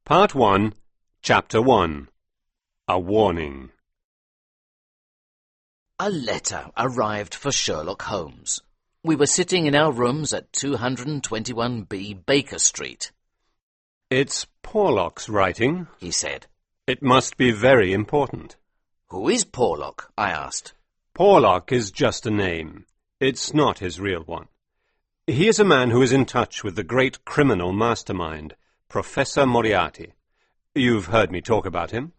Part 1, Chapter 1. A Warning. A letter arrived for Sherlock Holmes. We were sitting in our rooms at 221B Baker Street. It's Porlock's writing, he said. It must be very important. Who is Porlock? I asked. Porlock is just a name. It's not his real one. He is a man who is in touch with the great criminal mastermind, Professor Moriarty. You've heard me talk about him?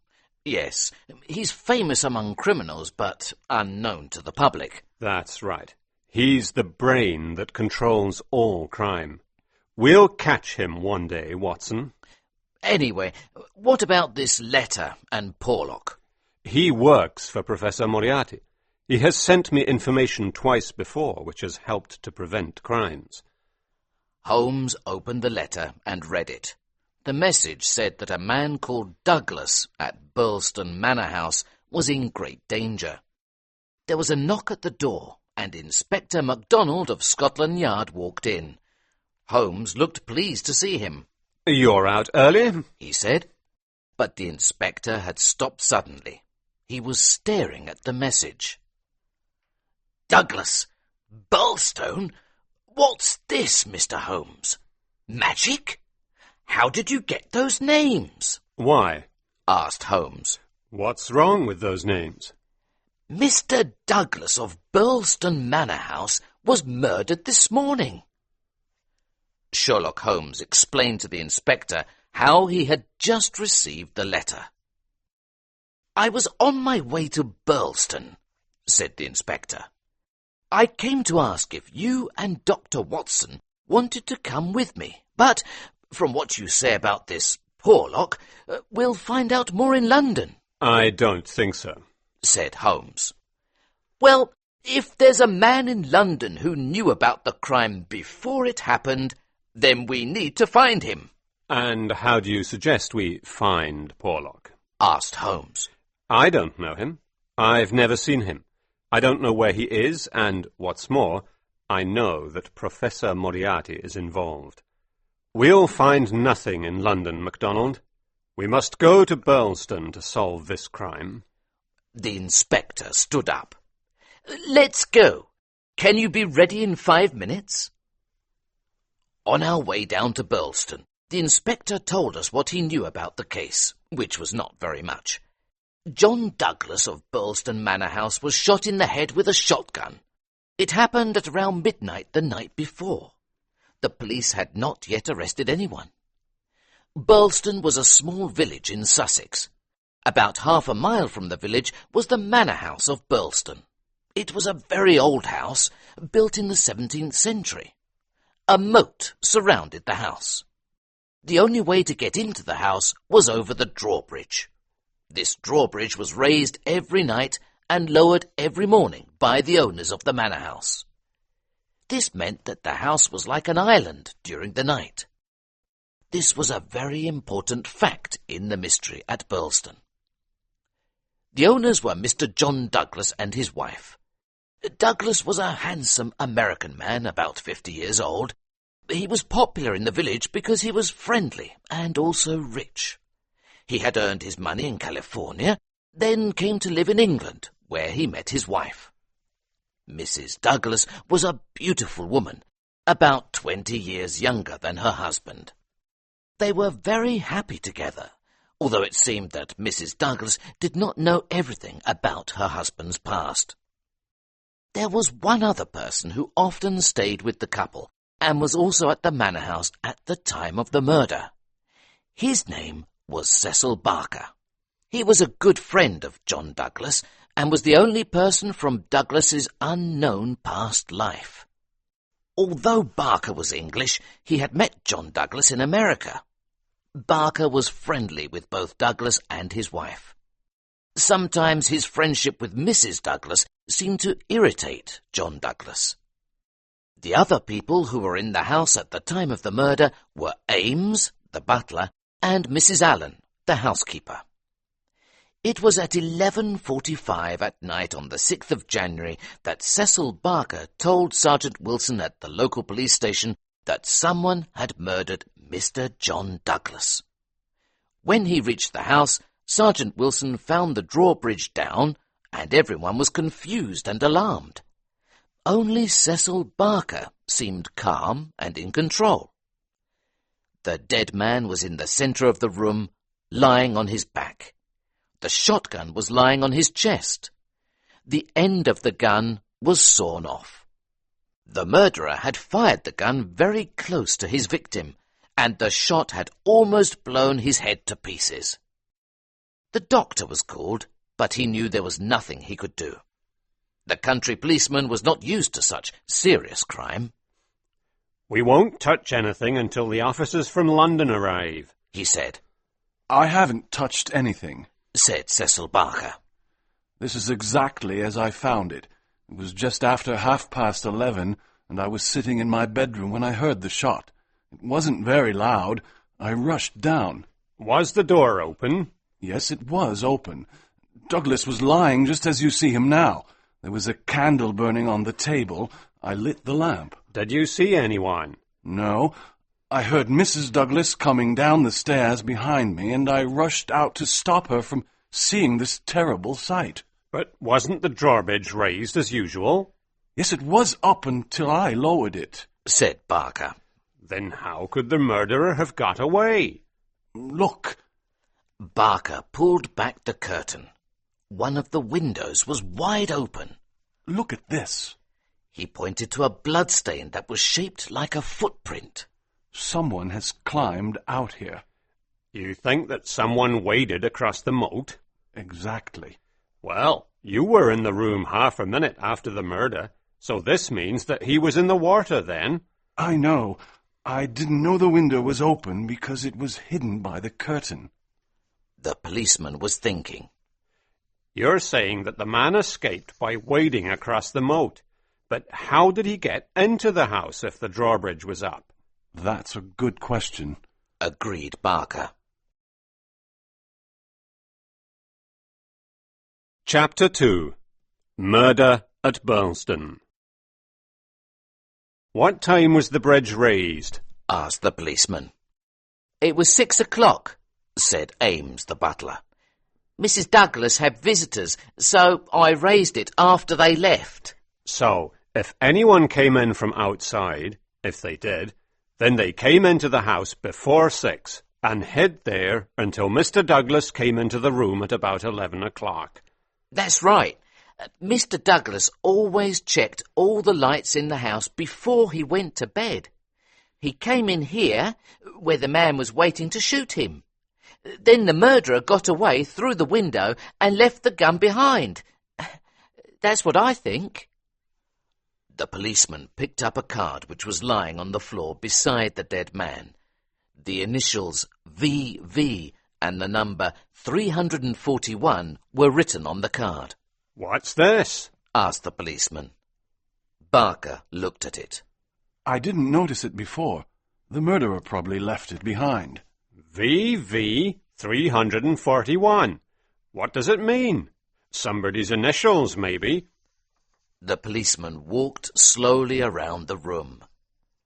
Yes, he's famous among criminals, but unknown to the public. That's right. He's the brain that controls all crime. We'll catch him one day, Watson. Anyway, what about this letter and Porlock? He works for Professor Moriarty. He has sent me information twice before, which has helped to prevent crimes. Holmes opened the letter and read it. The message said that a man called Douglas at Burlston Manor House was in great danger. There was a knock at the door, and Inspector MacDonald of Scotland Yard walked in. Holmes looked pleased to see him. "You're out early?" he said. But the inspector had stopped suddenly. He was staring at the message. "Douglas! Burlstone! What's this, Mr. Holmes? Magic? How did you get those names?" "Why?" asked Holmes. "What's wrong with those names?" "Mr. Douglas of Burlston Manor House was murdered this morning." Sherlock Holmes explained to the inspector how he had just received the letter. "I was on my way to Burlston," said the inspector. "I came to ask if you and Dr. Watson wanted to come with me, but from what you say about this Porlock, we'll find out more in London." "I don't think so," said Holmes. "Well, if there's a man in London who knew about the crime before it happened, then we need to find him." "And how do you suggest we find Porlock?" asked Holmes. "I don't know him. I've never seen him. I don't know where he is, and, what's more, I know that Professor Moriarty is involved. We'll find nothing in London, MacDonald. We must go to Burlston to solve this crime." The inspector stood up. "Let's go. Can you be ready in 5 minutes?" On our way down to Burlston, the inspector told us what he knew about the case, which was not very much. John Douglas of Burlston Manor House was shot in the head with a shotgun. It happened at around midnight the night before. The police had not yet arrested anyone. Burlston was a small village in Sussex. About half a mile from the village was the manor house of Burlston. It was a very old house, built in the 17th century. A moat surrounded the house. The only way to get into the house was over the drawbridge. This drawbridge was raised every night and lowered every morning by the owners of the manor house. This meant that the house was like an island during the night. This was a very important fact in the mystery at Burlston. The owners were Mr. John Douglas and his wife. Douglas was a handsome American man, about 50 years old. He was popular in the village because he was friendly and also rich. He had earned his money in California, then came to live in England, where he met his wife. Mrs. Douglas was a beautiful woman, about 20 years younger than her husband. They were very happy together, although it seemed that Mrs. Douglas did not know everything about her husband's past. There was one other person who often stayed with the couple and was also at the manor house at the time of the murder. His name was Cecil Barker. He was a good friend of John Douglas and was the only person from Douglas's unknown past life. Although Barker was English, he had met John Douglas in America. Barker was friendly with both Douglas and his wife. Sometimes his friendship with Mrs. Douglas seemed to irritate John Douglas. The other people who were in the house at the time of the murder were Ames, the butler, and Mrs. Allen, the housekeeper. It was at 11:45 at night on the 6th of January that Cecil Barker told Sergeant Wilson at the local police station that someone had murdered Mr. John Douglas. When he reached the house, Sergeant Wilson found the drawbridge down, and everyone was confused and alarmed. Only Cecil Barker seemed calm and in control. The dead man was in the centre of the room, lying on his back. The shotgun was lying on his chest. The end of the gun was sawn off. The murderer had fired the gun very close to his victim, and the shot had almost blown his head to pieces. The doctor was called, but he knew there was nothing he could do. The country policeman was not used to such serious crime. "We won't touch anything until the officers from London arrive," he said. "I haven't touched anything," said Cecil Barker. "This is exactly as I found it. It was just after 11:30, and I was sitting in my bedroom when I heard the shot. It wasn't very loud. I rushed down." "Was the door open?" "Yes, it was open. Douglas was lying just as you see him now. There was a candle burning on the table. I lit the lamp." "Did you see anyone?" "No. I heard Mrs. Douglas coming down the stairs behind me, and I rushed out to stop her from seeing this terrible sight." "But wasn't the drawbridge raised as usual?" "Yes, it was up until I lowered it," said Barker. "Then how could the murderer have got away?" "Look." Barker pulled back the curtain. One of the windows was wide open. "Look at this." He pointed to a bloodstain that was shaped like a footprint. "Someone has climbed out here." "You think that someone waded across the moat?" "Exactly." "Well, you were in the room half a minute after the murder, so this means that he was in the water then." "I know. I didn't know the window was open because it was hidden by the curtain." The policeman was thinking. "You're saying that the man escaped by wading across the moat. But how did he get into the house if the drawbridge was up?" "That's a good question," agreed Barker. Chapter 2. Murder at Burlston. "What time was the bridge raised?" asked the policeman. "It was 6 o'clock, said Ames, the butler. "Mrs. Douglas had visitors, so I raised it after they left." "So, if anyone came in from outside, if they did, then they came into the house before 6 and hid there until Mr. Douglas came into the room at about 11 o'clock. "That's right. Mr. Douglas always checked all the lights in the house before he went to bed. He came in here, where the man was waiting to shoot him. Then the murderer got away through the window and left the gun behind. That's what I think." The policeman picked up a card which was lying on the floor beside the dead man. The initials VV and the number 341 were written on the card. "What's this?" asked the policeman. Barker looked at it. "I didn't notice it before. The murderer probably left it behind." VV 341. What does it mean? Somebody's initials, maybe. The policeman walked slowly around the room.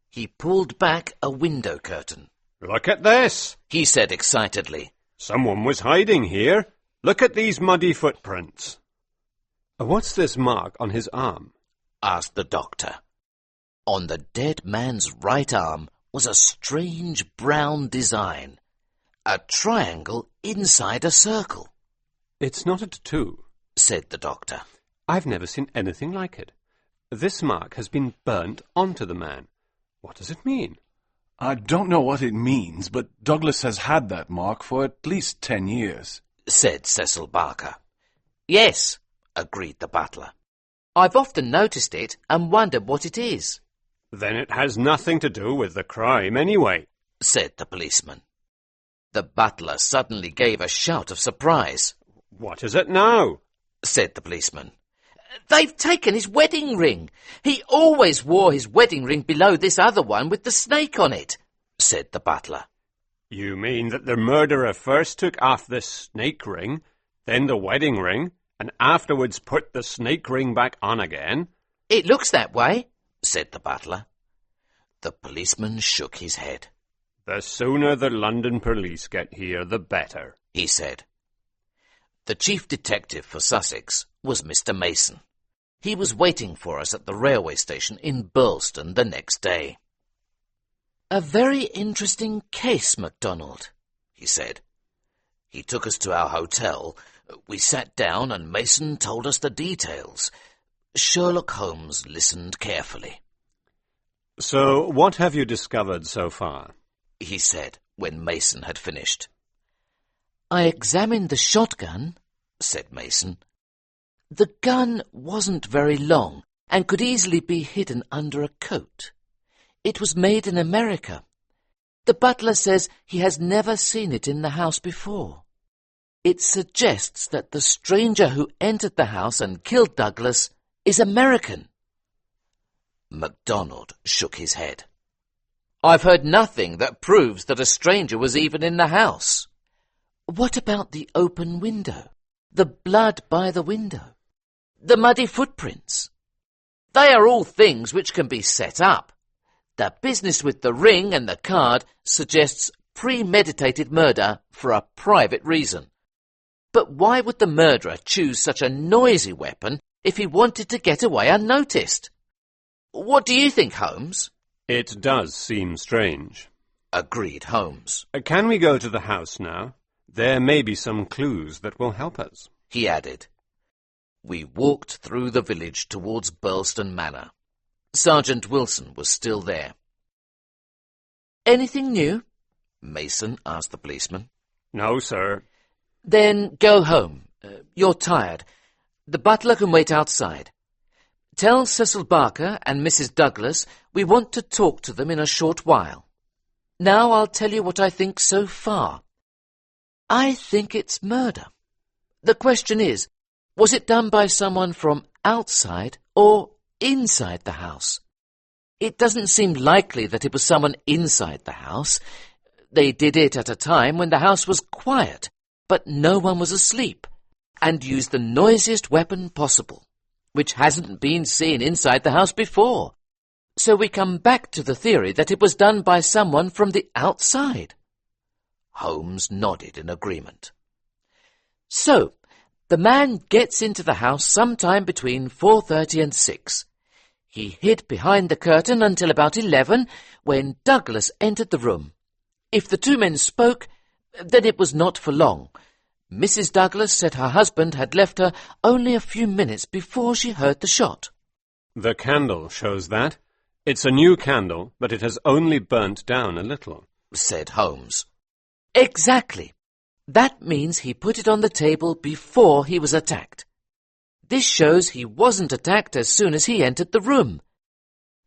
He pulled back a window curtain. "Look at this," he said excitedly. "Someone was hiding here. Look at these muddy footprints." "What's this mark on his arm?" asked the doctor. On the dead man's right arm was a strange brown design, a triangle inside a circle. "It's not a tattoo," said the doctor. "I've never seen anything like it. This mark has been burnt onto the man. What does it mean?" "I don't know what it means, but Douglas has had that mark for at least 10 years, said Cecil Barker. "Yes," agreed the butler. "I've often noticed it and wondered what it is." "Then it has nothing to do with the crime anyway," said the policeman. The butler suddenly gave a shout of surprise. "What is it now?" said the policeman. "They've taken his wedding ring. He always wore his wedding ring below this other one with the snake on it," said the butler. "You mean that the murderer first took off this snake ring, then the wedding ring, and afterwards put the snake ring back on again?" "It looks that way," said the butler. The policeman shook his head. The sooner the London police get here, the better, he said. The chief detective for Sussex was Mr. Mason. He was waiting for us at the railway station in Burleston the next day. "A very interesting case, MacDonald," he said. He took us to our hotel. We sat down and Mason told us the details. Sherlock Holmes listened carefully. "So what have you discovered so far?" he said when Mason had finished. "I examined the shotgun," said Mason. "The gun wasn't very long and could easily be hidden under a coat. It was made in America. The butler says he has never seen it in the house before. It suggests that the stranger who entered the house and killed Douglas is American." MacDonald shook his head. "I've heard nothing that proves that a stranger was even in the house." "What about the open window? The blood by the window? The muddy footprints?" "They are all things which can be set up. The business with the ring and the card suggests premeditated murder for a private reason. But why would the murderer choose such a noisy weapon if he wanted to get away unnoticed? What do you think, Holmes?" "It does seem strange," agreed Holmes. "Can we go to the house now? There may be some clues that will help us," he added. We walked through the village towards Burleston Manor. Sergeant Wilson was still there. "Anything new?" Mason asked the policeman. "No, sir." "Then go home. You're tired. The butler can wait outside. Tell Cecil Barker and Mrs. Douglas we want to talk to them in a short while. Now I'll tell you what I think so far. I think it's murder. The question is, was it done by someone from outside or inside the house? It doesn't seem likely that it was someone inside the house. They did it at a time when the house was quiet, but no one was asleep, and used the noisiest weapon possible, which hasn't been seen inside the house before. So we come back to the theory that it was done by someone from the outside." Holmes nodded in agreement. "So, the man gets into the house sometime between 4:30 and 6. He hid behind the curtain until about 11, when Douglas entered the room. If the two men spoke, then it was not for long. Mrs. Douglas said her husband had left her only a few minutes before she heard the shot." "The candle shows that. It's a new candle, but it has only burnt down a little," said Holmes. "Exactly. That means he put it on the table before he was attacked. This shows he wasn't attacked as soon as he entered the room.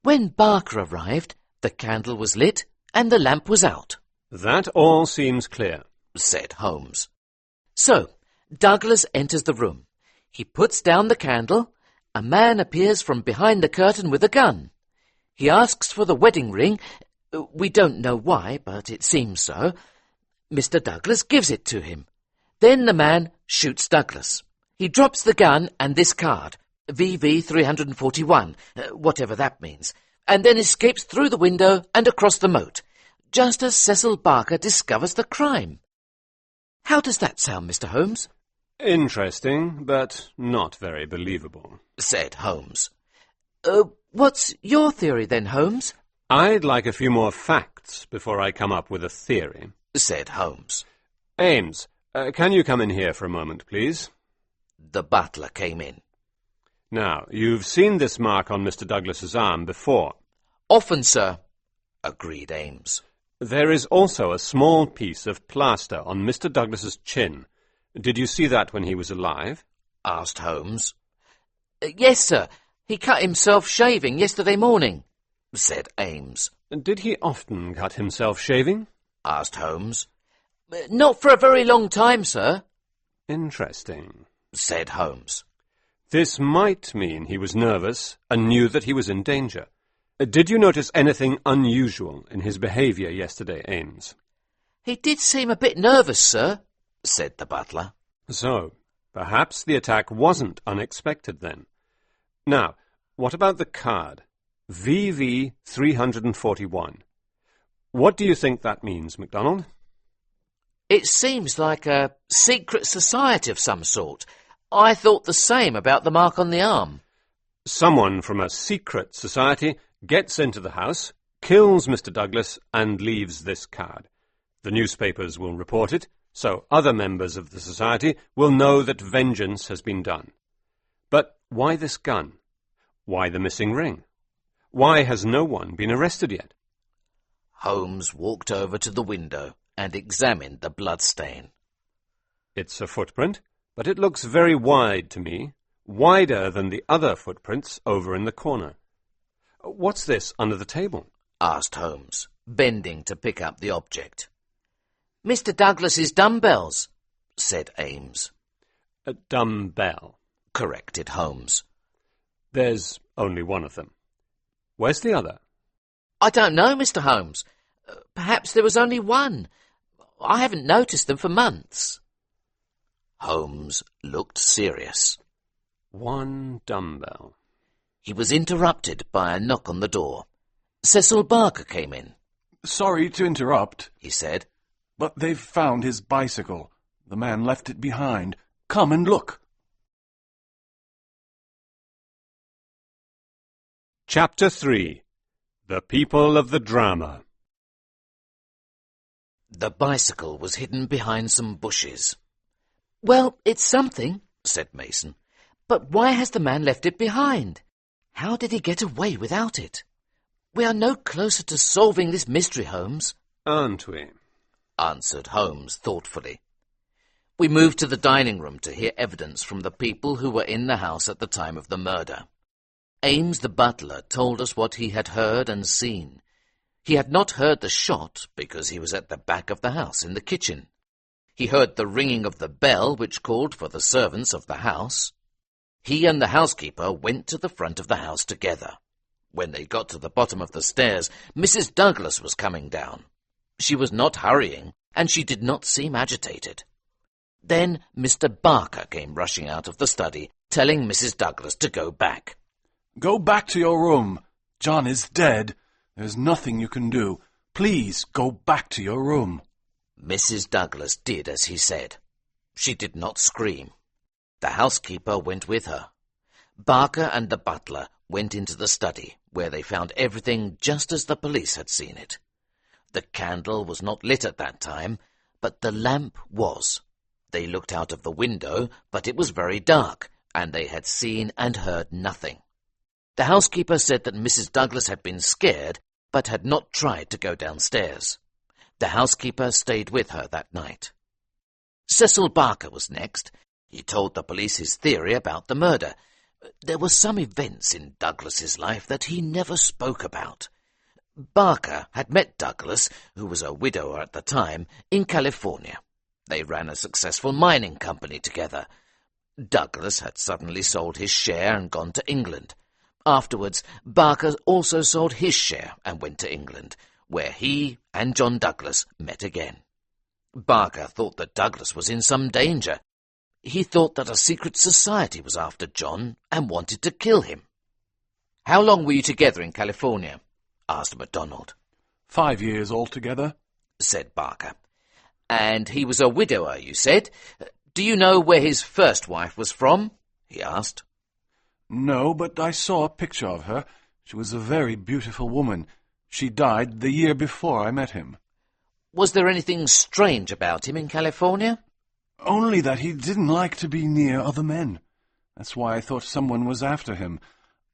When Barker arrived, the candle was lit and the lamp was out." "That all seems clear," said Holmes. "So, Douglas enters the room. He puts down the candle. A man appears from behind the curtain with a gun. He asks for the wedding ring. We don't know why, but it seems so. Mr. Douglas gives it to him. Then the man shoots Douglas. He drops the gun and this card, VV 341, whatever that means, and then escapes through the window and across the moat, just as Cecil Barker discovers the crime. How does that sound, Mr. Holmes?" "Interesting, but not very believable," said Holmes. What's your theory then, Holmes?" "I'd like a few more facts before I come up with a theory," said Holmes. "Ames, can you come in here for a moment, please?" The butler came in. "Now, you've seen this mark on Mr. Douglas's arm before." "Often, sir," agreed Ames. "There is also a small piece of plaster on Mr. Douglas's chin. Did you see that when he was alive?" asked Holmes. "Yes, sir. He cut himself shaving yesterday morning," said Ames. "Did he often cut himself shaving?" asked Holmes. "Not for a very long time, sir." "Interesting," said Holmes. "This might mean he was nervous and knew that he was in danger. Did you notice anything unusual in his behaviour yesterday, Ames?" "He did seem a bit nervous, sir," said the butler. "So, perhaps the attack wasn't unexpected then. Now, what about the card? VV 341. What do you think that means, MacDonald? It seems like a secret society of some sort. I thought the same about the mark on the arm. Someone from a secret society gets into the house, kills Mr. Douglas, and leaves this card. The newspapers will report it, so other members of the society will know that vengeance has been done. But why this gun? Why the missing ring? Why has no one been arrested yet? Holmes walked over to the window and examined the bloodstain. It's a footprint, but it looks very wide to me, wider than the other footprints over in the corner. What's this under the table? Asked Holmes, bending to pick up the object. Mr. Douglas's dumbbells, said Ames. A dumbbell, corrected Holmes. There's only one of them. Where's the other? I don't know, Mr. Holmes. Perhaps there was only one. I haven't noticed them for months. Holmes looked serious. One dumbbell. He was interrupted by a knock on the door. Cecil Barker came in. Sorry to interrupt, he said, but they've found his bicycle. The man left it behind. Come and look. Chapter 3. The People of the Drama. The bicycle was hidden behind some bushes. Well, it's something, said Mason. But why has the man left it behind? How did he get away without it? We are no closer to solving this mystery, Holmes. Aren't we? Answered Holmes thoughtfully. We moved to the dining room to hear evidence from the people who were in the house at the time of the murder. Ames the butler told us what he had heard and seen. He had not heard the shot because he was at the back of the house in the kitchen. He heard the ringing of the bell which called for the servants of the house. He and the housekeeper went to the front of the house together. When they got to the bottom of the stairs, Mrs. Douglas was coming down. She was not hurrying, and she did not seem agitated. Then Mr. Barker came rushing out of the study, telling Mrs. Douglas to go back. Go back to your room. John is dead. There's nothing you can do. Please go back to your room. Mrs. Douglas did as he said. She did not scream. The housekeeper went with her. Barker and the butler went into the study, where they found everything just as the police had seen it. The candle was not lit at that time, but the lamp was. They looked out of the window, but it was very dark, and they had seen and heard nothing. The housekeeper said that Mrs. Douglas had been scared, but had not tried to go downstairs. The housekeeper stayed with her that night. Cecil Barker was next. He told the police his theory about the murder. There were some events in Douglas's life that he never spoke about. Barker had met Douglas, who was a widower at the time, in California. They ran a successful mining company together. Douglas had suddenly sold his share and gone to England. Afterwards, Barker also sold his share and went to England, where he and John Douglas met again. Barker thought that Douglas was in some danger. He thought that a secret society was after John and wanted to kill him. "How long were you together in California?" asked MacDonald. 5 years altogether, said Barker. "And he was a widower, you said. Do you know where his first wife was from?" he asked. No, but I saw a picture of her. She was a very beautiful woman. She died the year before I met him. Was there anything strange about him in California? Only that he didn't like to be near other men. That's why I thought someone was after him.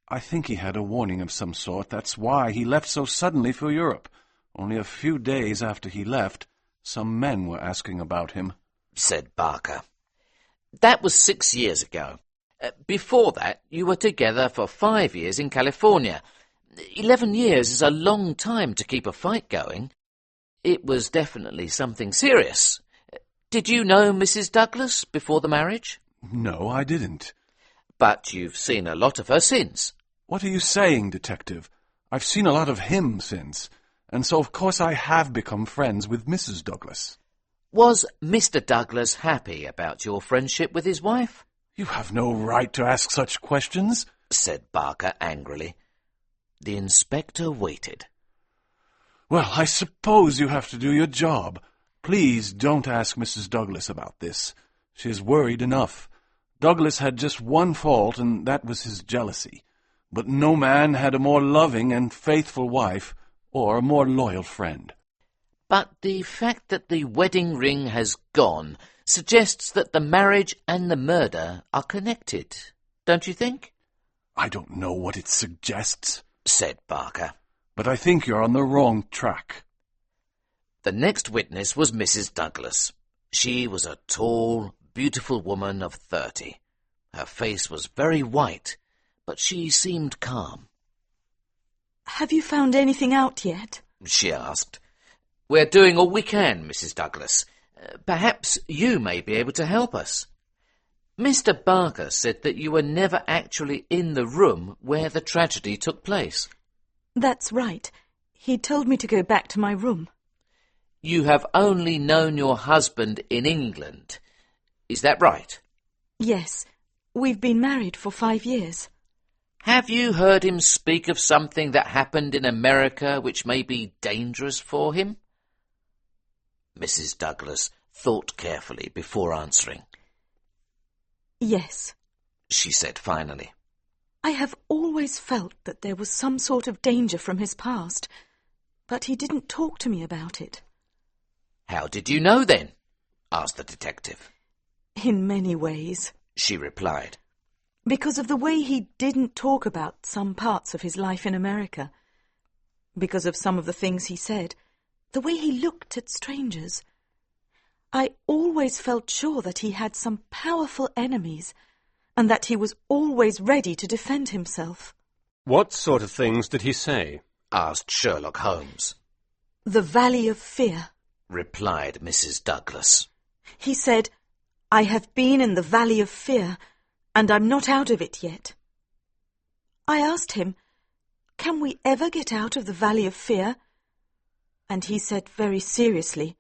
I think he had a warning of some sort. That's why he left so suddenly for Europe. Only a few days after he left, some men were asking about him, said Barker. That was 6 years ago. Before that, you were together for 5 years in California. 11 years is a long time to keep a fight going. It was definitely something serious. Did you know Mrs. Douglas before the marriage? No, I didn't. But you've seen a lot of her since. What are you saying, Detective? I've seen a lot of him since, and so of course I have become friends with Mrs. Douglas. Was Mr. Douglas happy about your friendship with his wife? You have no right to ask such questions, said Barker angrily. The inspector waited. Well, I suppose you have to do your job. Please don't ask Mrs. Douglas about this. She's worried enough. Douglas had just one fault, and that was his jealousy. But no man had a more loving and faithful wife or a more loyal friend. But the fact that the wedding ring has gone suggests that the marriage and the murder are connected, don't you think? I don't know what it suggests, said Barker. but I think you're on the wrong track. The next witness was Mrs. Douglas. She was a tall, beautiful woman of 30. Her face was very white, but she seemed calm. Have you found anything out yet? She asked. We're doing all we can, Mrs. Douglas. Perhaps you may be able to help us. Mr. Barker said that you were never actually in the room where the tragedy took place. That's right. He told me to go back to my room. You have only known your husband in England. Is that right? Yes. We've been married for 5 years. Have you heard him speak of something that happened in America which may be dangerous for him? Mrs. Douglas thought carefully before answering. Yes, she said finally. I have always felt that there was some sort of danger from his past, but he didn't talk to me about it. How did you know then? Asked the detective. In many ways, she replied. Because of the way he didn't talk about some parts of his life in America. Because of some of the things he said. The way he looked at strangers. I always felt sure that he had some powerful enemies, and that he was always ready to defend himself. What sort of things did he say? Asked Sherlock Holmes. The Valley of Fear, replied Mrs. Douglas. He said, I have been in the Valley of Fear, and I'm not out of it yet. I asked him, can we ever get out of the Valley of Fear? And he said very seriously,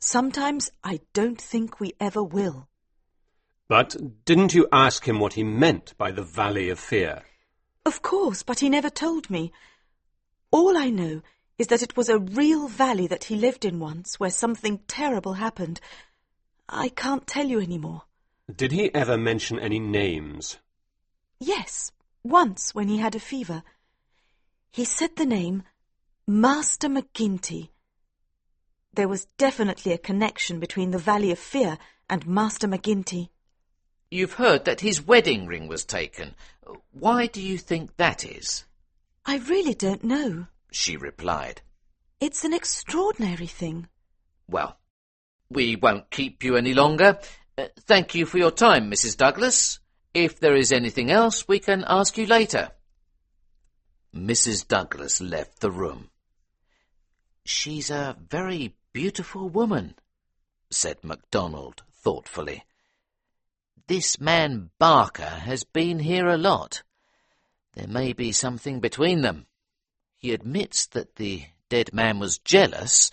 sometimes I don't think we ever will. But didn't you ask him what he meant by the Valley of Fear? Of course, but he never told me. All I know is that it was a real valley that he lived in once, where something terrible happened. I can't tell you any more. Did he ever mention any names? Yes, once when he had a fever. He said the name Master McGinty. There was definitely a connection between the Valley of Fear and Master McGinty. You've heard that his wedding ring was taken. Why do you think that is? I really don't know, she replied. It's an extraordinary thing. Well, we won't keep you any longer. Thank you for your time, Mrs. Douglas. If there is anything else, we can ask you later. Mrs. Douglas left the room. She's a very beautiful woman, said MacDonald thoughtfully. This man Barker has been here a lot. There may be something between them. He admits that the dead man was jealous.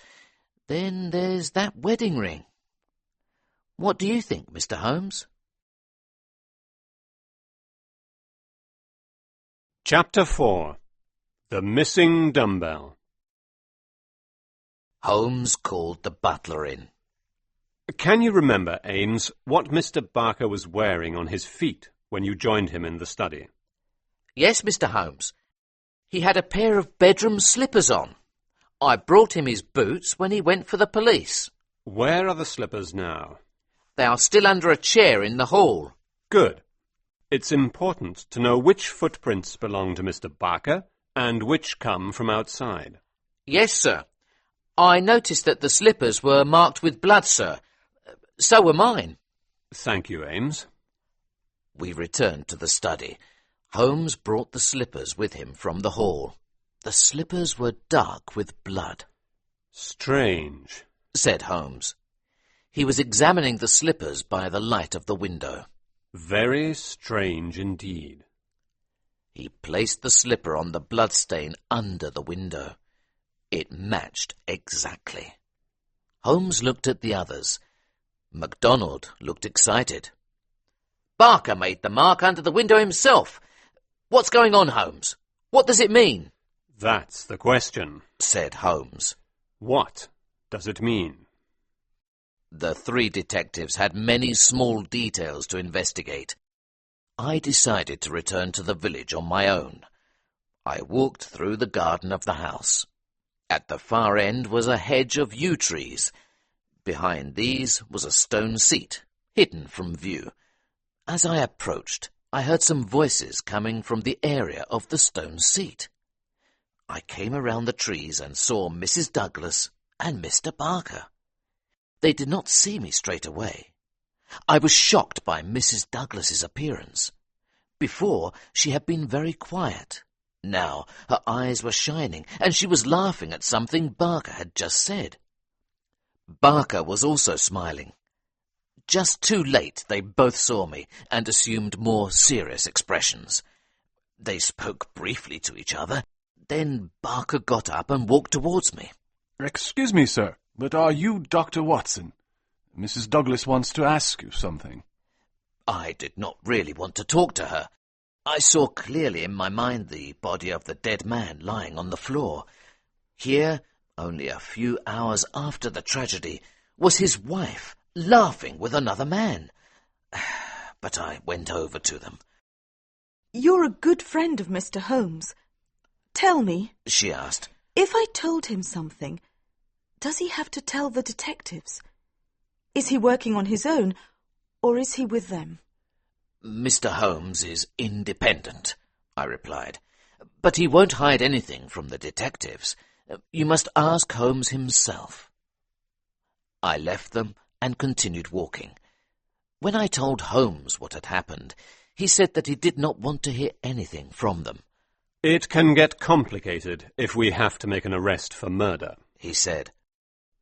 Then there's that wedding ring. What do you think, Mr. Holmes? Chapter 4. The Missing Dumbbell. Holmes called the butler in. Can you remember, Ames, what Mr. Barker was wearing on his feet when you joined him in the study? Yes, Mr. Holmes. He had a pair of bedroom slippers on. I brought him his boots when he went for the police. Where are the slippers now? They are still under a chair in the hall. Good. It's important to know which footprints belong to Mr. Barker and which come from outside. Yes, sir. I noticed that the slippers were marked with blood, sir. So were mine. Thank you, Ames. We returned to the study. Holmes brought the slippers with him from the hall. The slippers were dark with blood. Strange, said Holmes. He was examining the slippers by the light of the window. Very strange indeed. He placed the slipper on the bloodstain under the window. It matched exactly. Holmes looked at the others. MacDonald looked excited. Barker made the mark under the window himself. What's going on, Holmes? What does it mean? That's the question, said Holmes. What does it mean? The three detectives had many small details to investigate. I decided to return to the village on my own. I walked through the garden of the house. At the far end was a hedge of yew trees. Behind these was a stone seat, hidden from view. As I approached, I heard some voices coming from the area of the stone seat. I came around the trees and saw Mrs. Douglas and Mr. Barker. They did not see me straight away. I was shocked by Mrs. Douglas's appearance. Before, she had been very quiet. Now her eyes were shining, and she was laughing at something Barker had just said. Barker was also smiling. Just too late they both saw me and assumed more serious expressions. They spoke briefly to each other. Then Barker got up and walked towards me. "Excuse me, sir, but are you Dr. Watson? Mrs. Douglas wants to ask you something." I did not really want to talk to her. I saw clearly in my mind the body of the dead man lying on the floor. Here, only a few hours after the tragedy, was his wife laughing with another man. But I went over to them. "You're a good friend of Mr. Holmes. Tell me," she asked, "if I told him something, does he have to tell the detectives? Is he working on his own, or is he with them?" "Mr. Holmes is independent," I replied, "but he won't hide anything from the detectives. You must ask Holmes himself." I left them and continued walking. When I told Holmes what had happened, he said that he did not want to hear anything from them. It can get complicated if we have to make an arrest for murder, he said.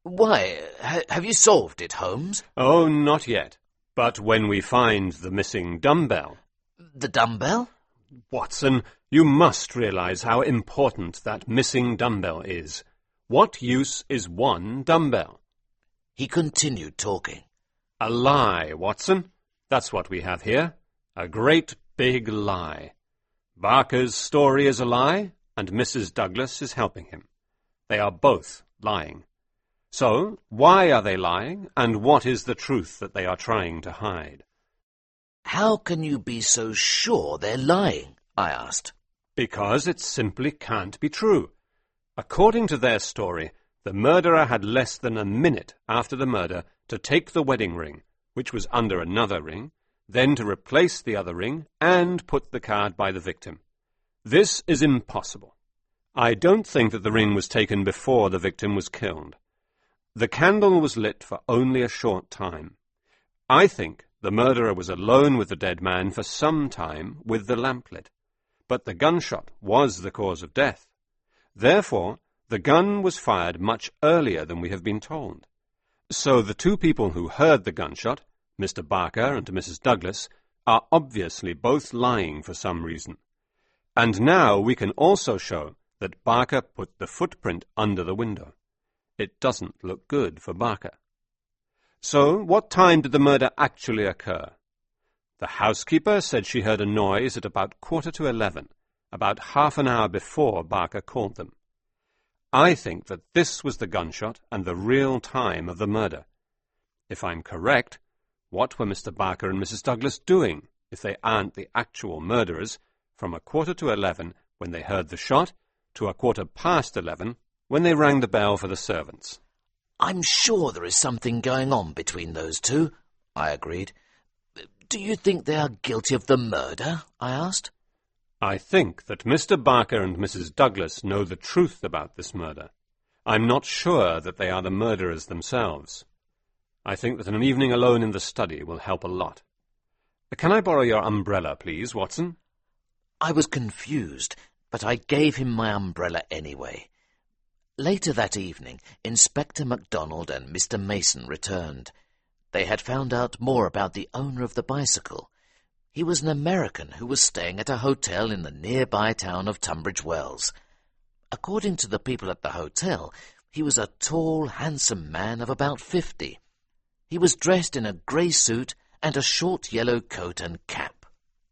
"Why, have you solved it, Holmes?" Oh, not yet. But when we find the missing dumbbell... The dumbbell? Watson, you must realize how important that missing dumbbell is. What use is one dumbbell? He continued talking. A lie, Watson. That's what we have here. A great big lie. Barker's story is a lie, and Mrs. Douglas is helping him. They are both lying. So, why are they lying, and what is the truth that they are trying to hide? "How can you be so sure they're lying?" I asked. Because it simply can't be true. According to their story, the murderer had less than a minute after the murder to take the wedding ring, which was under another ring, then to replace the other ring and put the card by the victim. This is impossible. I don't think that the ring was taken before the victim was killed. The candle was lit for only a short time. I think the murderer was alone with the dead man for some time with the lamp lit. But the gunshot was the cause of death. Therefore, the gun was fired much earlier than we have been told. So the two people who heard the gunshot, Mr. Barker and Mrs. Douglas, are obviously both lying for some reason. And now we can also show that Barker put the footprint under the window. It doesn't look good for Barker. So, what time did the murder actually occur? The housekeeper said she heard a noise at about 11:15, about half an hour before Barker called them. I think that this was the gunshot and the real time of the murder. If I'm correct, what were Mr. Barker and Mrs. Douglas doing, if they aren't the actual murderers, from 11:15 when they heard the shot to 11:15 when they rang the bell for the servants? "I'm sure there is something going on between those two," I agreed. "Do you think they are guilty of the murder?" I asked. I think that Mr. Barker and Mrs. Douglas know the truth about this murder. I'm not sure that they are the murderers themselves. I think that an evening alone in the study will help a lot. Can I borrow your umbrella, please, Watson? I was confused, but I gave him my umbrella anyway. Later that evening, Inspector MacDonald and Mr. Mason returned. They had found out more about the owner of the bicycle. He was an American who was staying at a hotel in the nearby town of Tunbridge Wells. According to the people at the hotel, he was a tall, handsome man of about 50. He was dressed in a grey suit and a short yellow coat and cap.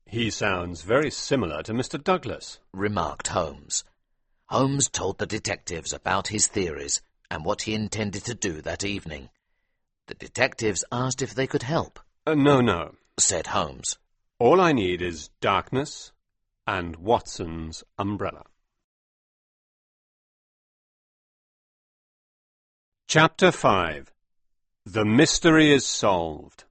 He sounds very similar to Mr. Douglas, remarked Holmes. Holmes told the detectives about his theories and what he intended to do that evening. The detectives asked if they could help. No, said Holmes. All I need is darkness and Watson's umbrella. Chapter 5. The mystery is solved.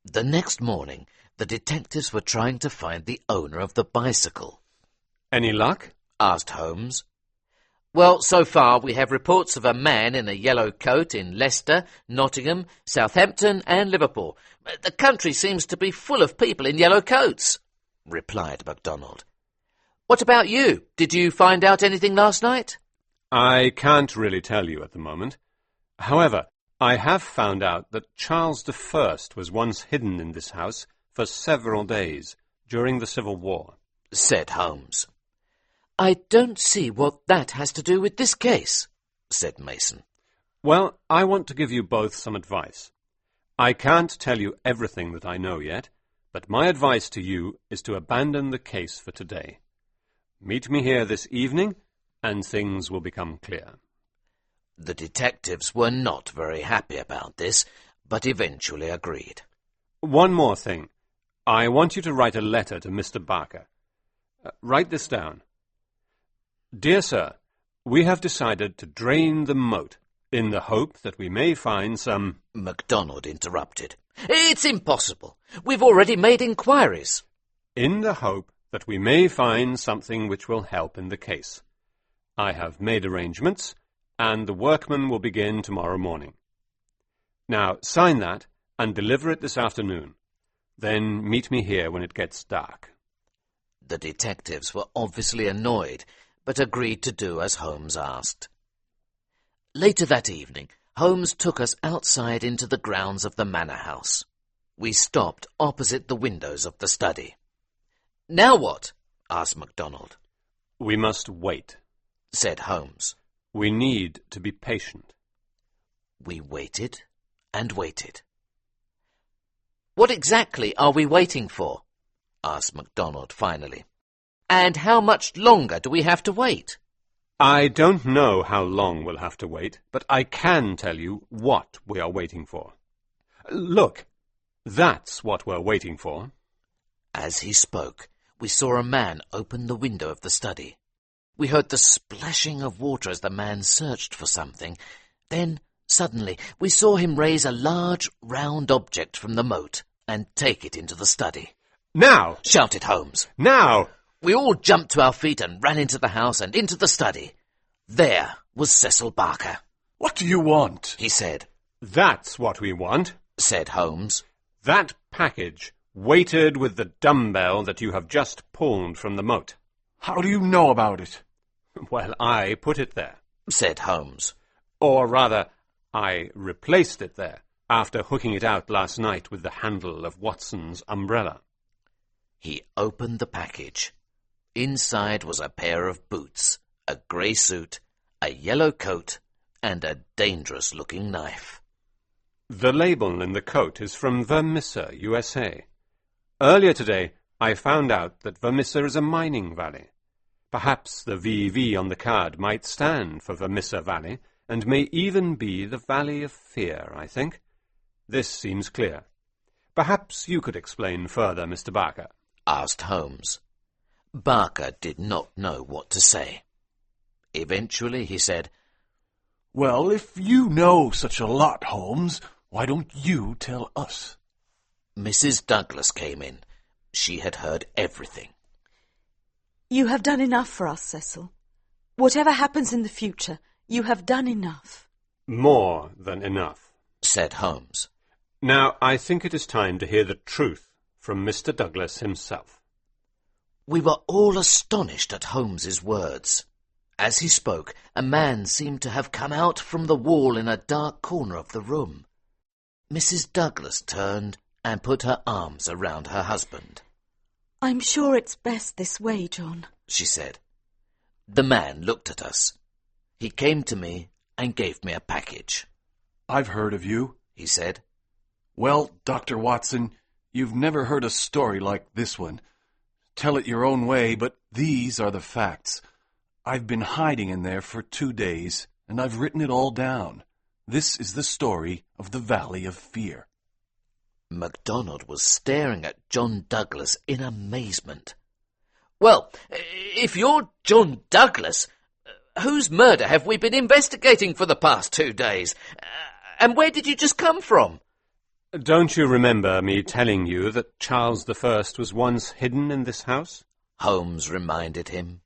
The next morning, the detectives were trying to find the owner of the bicycle. Any luck? Asked Holmes. Well, so far we have reports of a man in a yellow coat in Leicester, Nottingham, Southampton and Liverpool. The country seems to be full of people in yellow coats, replied MacDonald. What about you? Did you find out anything last night? I can't really tell you at the moment. However, I have found out that Charles I was once hidden in this house for several days during the Civil War, said Holmes. I don't see what that has to do with this case, said Mason. Well, I want to give you both some advice. I can't tell you everything that I know yet, but my advice to you is to abandon the case for today. Meet me here this evening, and things will become clear. The detectives were not very happy about this, but eventually agreed. One more thing. I want you to write a letter to Mr. Barker. Write this down. Dear Sir, we have decided to drain the moat in the hope that we may find some... MacDonald interrupted. It's impossible. We've already made inquiries. In the hope that we may find something which will help in the case. I have made arrangements, and the workmen will begin tomorrow morning. Now, sign that and deliver it this afternoon. Then meet me here when it gets dark. The detectives were obviously annoyed, but agreed to do as Holmes asked. Later that evening, Holmes took us outside into the grounds of the manor house. We stopped opposite the windows of the study. Now what? Asked MacDonald. We must wait, said Holmes. We need to be patient. We waited and waited. What exactly are we waiting for? Asked MacDonald finally. And how much longer do we have to wait? I don't know how long we'll have to wait, but I can tell you what we are waiting for. Look, that's what we're waiting for. As he spoke, we saw a man open the window of the study. We heard the splashing of water as the man searched for something. Then, suddenly, we saw him raise a large, round object from the moat and take it into the study. Now! Shouted Holmes. Now! We all jumped to our feet and ran into the house and into the study. There was Cecil Barker. What do you want? He said. That's what we want, said Holmes. That package, weighted with the dumbbell that you have just pulled from the moat. How do you know about it? Well, I put it there, said Holmes. Or rather, I replaced it there after hooking it out last night with the handle of Watson's umbrella. He opened the package. Inside was a pair of boots, a grey suit, a yellow coat, and a dangerous-looking knife. The label in the coat is from Vermissa, USA. Earlier today, I found out that Vermissa is a mining valley. Perhaps the VV on the card might stand for Vermissa Valley, and may even be the Valley of Fear, I think. This seems clear. Perhaps you could explain further, Mr. Barker, asked Holmes. Barker did not know what to say. Eventually he said, Well, if you know such a lot, Holmes, why don't you tell us? Mrs. Douglas came in. She had heard everything. You have done enough for us, Cecil. Whatever happens in the future, you have done enough. More than enough, said Holmes. Now I think it is time to hear the truth from Mr. Douglas himself. We were all astonished at Holmes's words. As he spoke, a man seemed to have come out from the wall in a dark corner of the room. Mrs. Douglas turned and put her arms around her husband. I'm sure it's best this way, John, she said. The man looked at us. He came to me and gave me a package. I've heard of you, he said. Well, Dr. Watson, you've never heard a story like this one. tell it your own way, but these are the facts. I've been hiding in there for 2 days, and I've written it all down. This is the story of the Valley of Fear. MacDonald was staring at John Douglas in amazement. Well, if you're John Douglas, whose murder have we been investigating for the past 2 days? And where did you just come from? Don't you remember me telling you that Charles I was once hidden in this house? Holmes reminded him.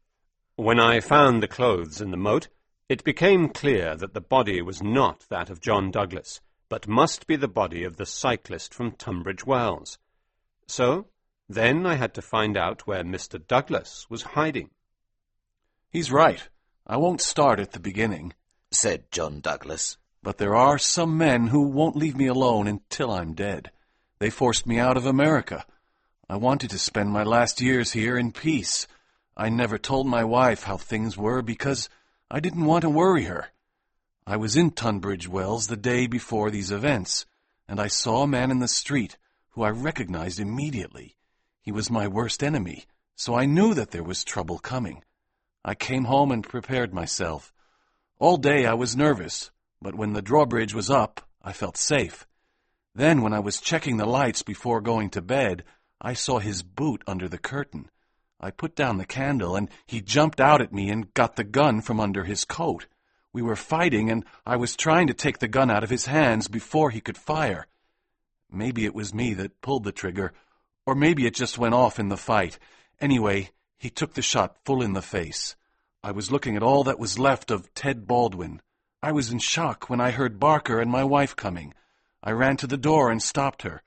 When I found the clothes in the moat, it became clear that the body was not that of John Douglas, but must be the body of the cyclist from Tunbridge Wells. So, then I had to find out where Mr. Douglas was hiding. He's right. I won't start at the beginning, said John Douglas. But there are some men who won't leave me alone until I'm dead. They forced me out of America. I wanted to spend my last years here in peace. I never told my wife how things were because I didn't want to worry her. I was in Tunbridge Wells the day before these events, and I saw a man in the street who I recognized immediately. He was my worst enemy, so I knew that there was trouble coming. I came home and prepared myself. All day I was nervous, but when the drawbridge was up, I felt safe. Then, when I was checking the lights before going to bed, I saw his boot under the curtain. I put down the candle, and he jumped out at me and got the gun from under his coat. We were fighting, and I was trying to take the gun out of his hands before he could fire. Maybe it was me that pulled the trigger, or maybe it just went off in the fight. Anyway, he took the shot full in the face. I was looking at all that was left of Ted Baldwin. I was in shock when I heard Barker and my wife coming. I ran to the door and stopped her.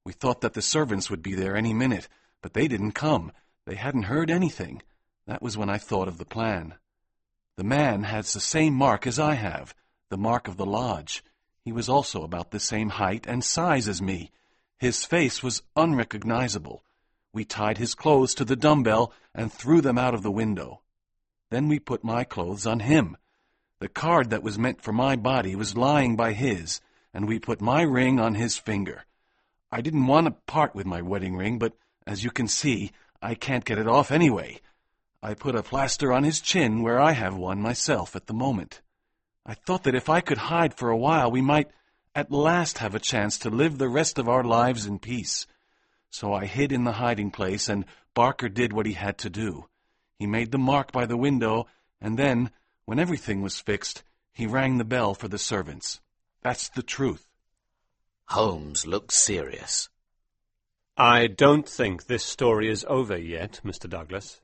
We thought that the servants would be there any minute, but they didn't come. They hadn't heard anything. That was when I thought of the plan. The man has the same mark as I have, the mark of the lodge. He was also about the same height and size as me. His face was unrecognizable. We tied his clothes to the dumbbell and threw them out of the window. Then we put my clothes on him. The card that was meant for my body was lying by his, and we put my ring on his finger. I didn't want to part with my wedding ring, but as you can see, I can't get it off anyway. I put a plaster on his chin where I have one myself at the moment. I thought that if I could hide for a while, we might at last have a chance to live the rest of our lives in peace. So I hid in the hiding place, and Barker did what he had to do. He made the mark by the window, and then, when everything was fixed, he rang the bell for the servants. That's the truth. Holmes looked serious. I don't think this story is over yet, Mr. Douglas.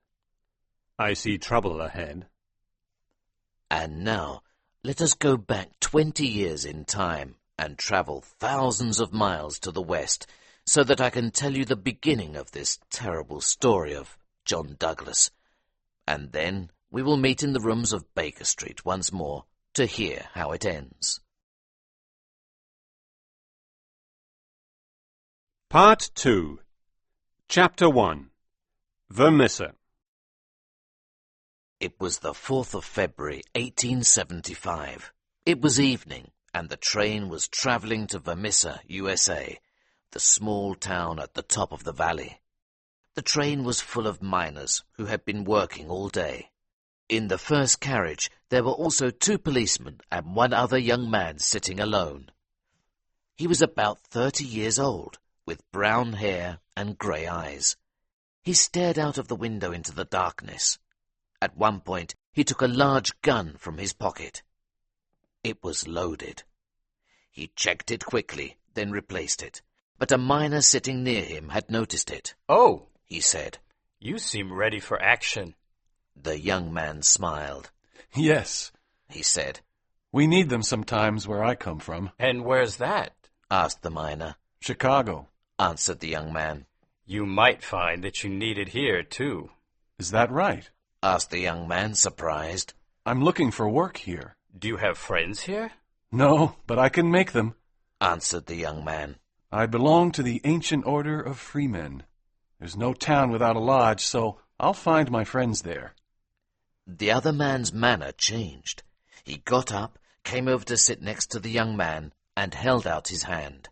I see trouble ahead. And now, let us go back 20 years in time and travel thousands of miles to the west so that I can tell you the beginning of this terrible story of John Douglas. And then we will meet in the rooms of Baker Street once more to hear how it ends. Part 2. Chapter 1. Vermissa. It was the 4th of February, 1875. It was evening, and the train was travelling to Vermissa, USA, the small town at the top of the valley. The train was full of miners who had been working all day. In the first carriage, there were also 2 policemen and 1 other young man sitting alone. He was about 30 years old, with brown hair and grey eyes. He stared out of the window into the darkness. At one point, he took a large gun from his pocket. It was loaded. He checked it quickly, then replaced it. But a miner sitting near him had noticed it. "Oh," he said. "You seem ready for action." The young man smiled. Yes, He said. we need them sometimes where I come from. "And where's that?" Asked the miner. Chicago. Answered the young man. You might find that you need it here, too. Is that right? Asked the young man, surprised. I'm looking for work here. Do you have friends here? No, but I can make them. Answered the young man. I belong to the ancient order of freemen. There's no town without a lodge, so I'll find my friends there. The other man's manner changed. He got up, came over to sit next to the young man, and held out his hand.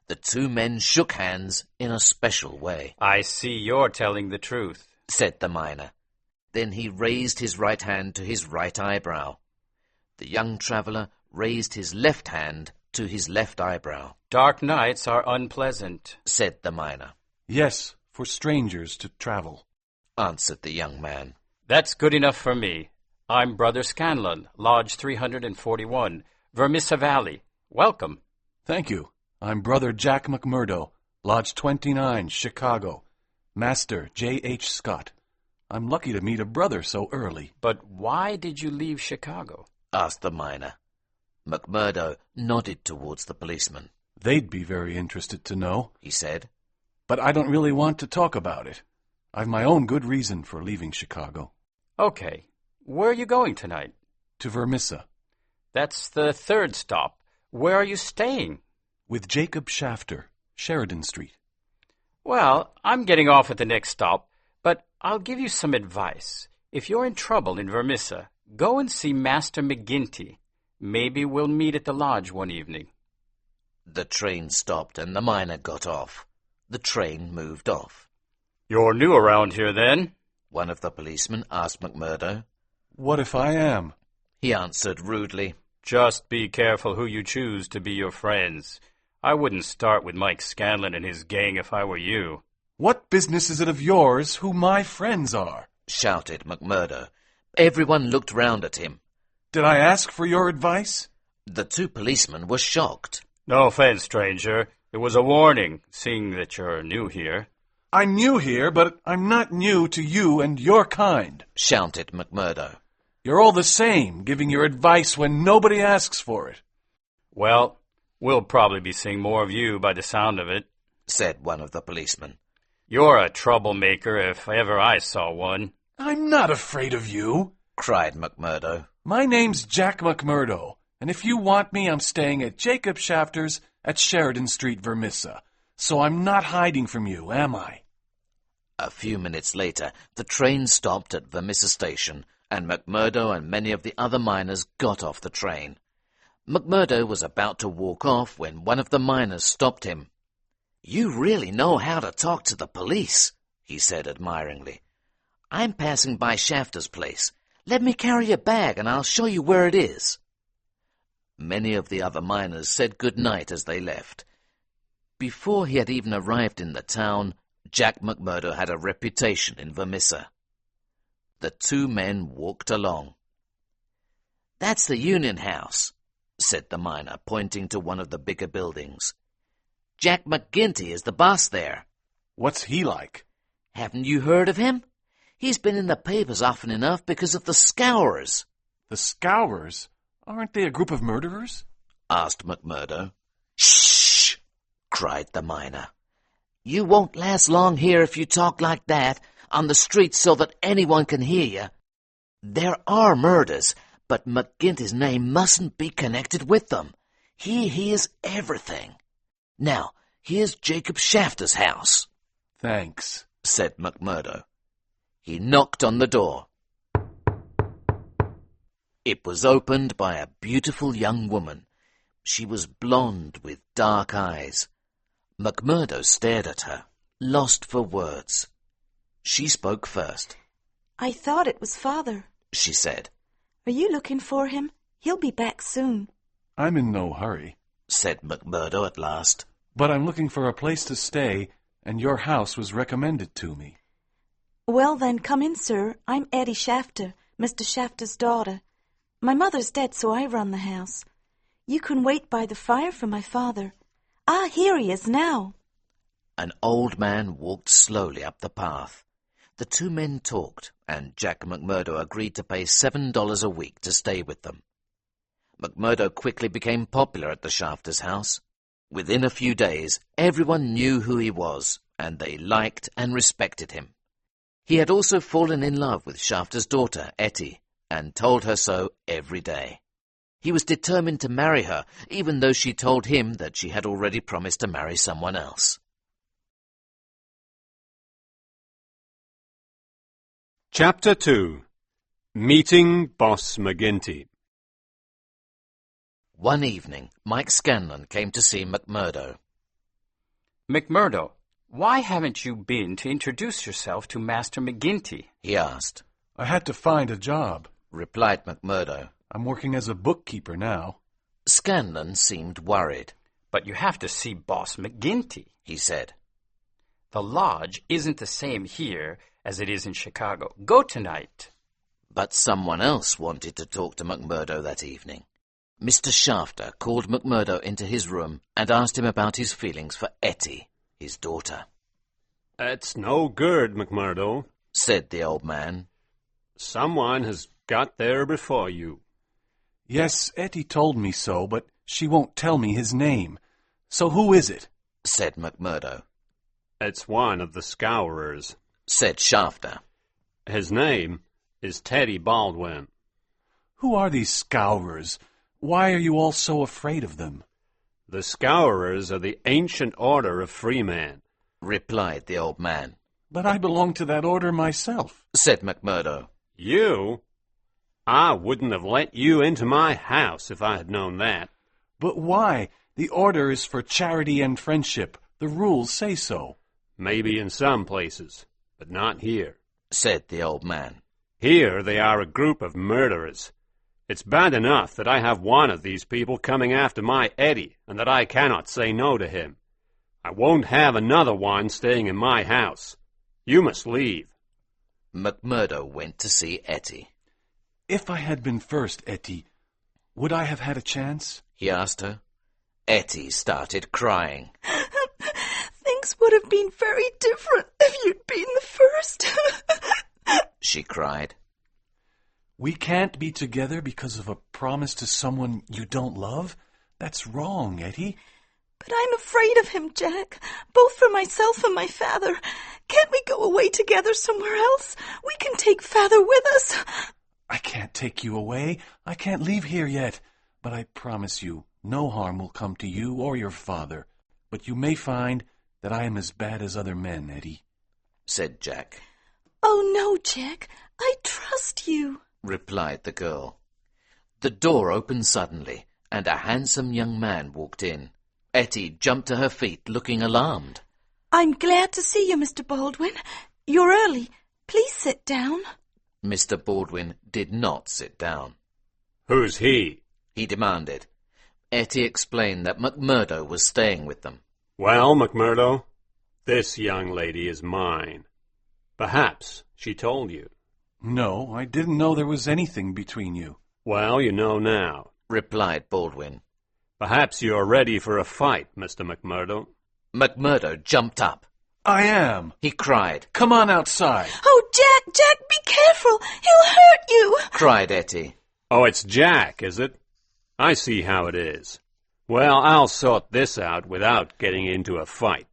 The two men shook hands in a special way. I see you're telling the truth, said the miner. Then he raised his right hand to his right eyebrow. The young traveller raised his left hand to his left eyebrow. Dark nights are unpleasant, said the miner. Yes, for strangers to travel, answered the young man. That's good enough for me. I'm Brother Scanlon, Lodge 341, Vermissa Valley. Welcome. Thank you. I'm Brother Jack McMurdo, Lodge 29, Chicago. Master J.H. Scott. I'm lucky to meet a brother so early. But why did you leave Chicago? asked the miner. McMurdo nodded towards the policeman. They'd be very interested to know, he said. But I don't really want to talk about it. I've my own good reason for leaving Chicago. Okay. Where are you going tonight? To Vermissa. That's the third stop. Where are you staying? With Jacob Shafter, Sheridan Street. Well, I'm getting off at the next stop, but I'll give you some advice. If you're in trouble in Vermissa, go and see Master McGinty. Maybe we'll meet at the lodge one evening. The train stopped and the miner got off. The train moved off. You're new around here, then? One of the policemen asked McMurdo. What if I am? He answered rudely. Just be careful who you choose to be your friends. I wouldn't start with Mike Scanlon and his gang if I were you. What business is it of yours who my friends are? Shouted McMurdo. Everyone looked round at him. Did I ask for your advice? The two policemen were shocked. No offense, stranger. It was a warning, seeing that you're new here. I'm new here, but I'm not new to you and your kind, shouted McMurdo. You're all the same, giving your advice when nobody asks for it. Well, we'll probably be seeing more of you by the sound of it, said one of the policemen. You're a troublemaker if ever I saw one. I'm not afraid of you, cried McMurdo. My name's Jack McMurdo, and if you want me, I'm staying at Jacob Shafter's at Sheridan Street, Vermissa. So I'm not hiding from you, am I? A few minutes later, the train stopped at Vermissa Station, and McMurdo and many of the other miners got off the train. McMurdo was about to walk off when one of the miners stopped him. You really know how to talk to the police, he said admiringly. I'm passing by Shafter's place. Let me carry your bag and I'll show you where it is. Many of the other miners said good night as they left. Before he had even arrived in the town, Jack McMurdo had a reputation in Vermissa. The two men walked along. That's the Union House, said the miner, pointing to one of the bigger buildings. Jack McGinty is the boss there. What's he like? Haven't you heard of him? He's been in the papers often enough because of the Scourers. The Scourers? Aren't they a group of murderers? Asked McMurdo. Shh! Cried the miner. You won't last long here if you talk like that on the street so that anyone can hear you. There are murders, but McGinty's name mustn't be connected with them. He hears everything. Now, here's Jacob Shafter's house. Thanks, said McMurdo. He knocked on the door. It was opened by a beautiful young woman. She was blonde with dark eyes. McMurdo stared at her, lost for words. She spoke first. I thought it was Father, she said. Are you looking for him? He'll be back soon. I'm in no hurry, said McMurdo at last. But I'm looking for a place to stay, and your house was recommended to me. Well then, come in, sir. I'm Eddie Shafter, Mr. Shafter's daughter. My mother's dead, so I run the house. You can wait by the fire for my father. Ah, here he is now. An old man walked slowly up the path. The two men talked, and Jack McMurdo agreed to pay $7 a week to stay with them. McMurdo quickly became popular at the Shafters' house. Within a few days, everyone knew who he was, and they liked and respected him. He had also fallen in love with Shafter's daughter, Etty, and told her so every day. He was determined to marry her, even though she told him that she had already promised to marry someone else. Chapter 2. Meeting Boss McGinty. One evening, Mike Scanlon came to see McMurdo. McMurdo, why haven't you been to introduce yourself to Master McGinty? He asked. I had to find a job, replied McMurdo. I'm working as a bookkeeper now. Scanlon seemed worried. But you have to see Boss McGinty, he said. The lodge isn't the same here as it is in Chicago. Go tonight. But someone else wanted to talk to McMurdo that evening. Mr. Shafter called McMurdo into his room and asked him about his feelings for Etty, his daughter. It's no good, McMurdo, said the old man. Someone has got there before you. Yes, Etty told me so, but she won't tell me his name. So who is it? Said McMurdo. It's one of the scourers, said Shafter. His name is Teddy Baldwin. Who are these scourers? Why are you all so afraid of them? The scourers are the ancient order of freemen, replied the old man. But I belong to that order myself, said McMurdo. You? I wouldn't have let you into my house if I had known that. But why? The order is for charity and friendship. The rules say so. Maybe in some places, but not here, said the old man. Here they are a group of murderers. It's bad enough that I have one of these people coming after my Eddie, and that I cannot say no to him. I won't have another one staying in my house. You must leave. McMurdo went to see Etty. If I had been first, Etty, would I have had a chance? He asked her. Etty started crying. Things would have been very different if you'd been the first. She cried. We can't be together because of a promise to someone you don't love? That's wrong, Etty. But I'm afraid of him, Jack, both for myself and my father. Can't we go away together somewhere else? We can take father with us. I can't take you away. I can't leave here yet. But I promise you, no harm will come to you or your father. But you may find that I am as bad as other men, Etty, said Jack. Oh, no, Jack. I trust you, replied the girl. The door opened suddenly, and a handsome young man walked in. Etty jumped to her feet, looking alarmed. I'm glad to see you, Mr. Baldwin. You're early. Please sit down. Mr. Baldwin did not sit down. Who's he? He demanded. Etty explained that McMurdo was staying with them. Well, McMurdo, this young lady is mine. Perhaps she told you. No, I didn't know there was anything between you. Well, you know now, replied Baldwin. Perhaps you're ready for a fight, Mr. McMurdo. McMurdo jumped up. I am, he cried. Come on outside. Oh, Jack, be careful. He'll hurt you, cried Etty. Oh, it's Jack, is it? I see how it is. Well, I'll sort this out without getting into a fight.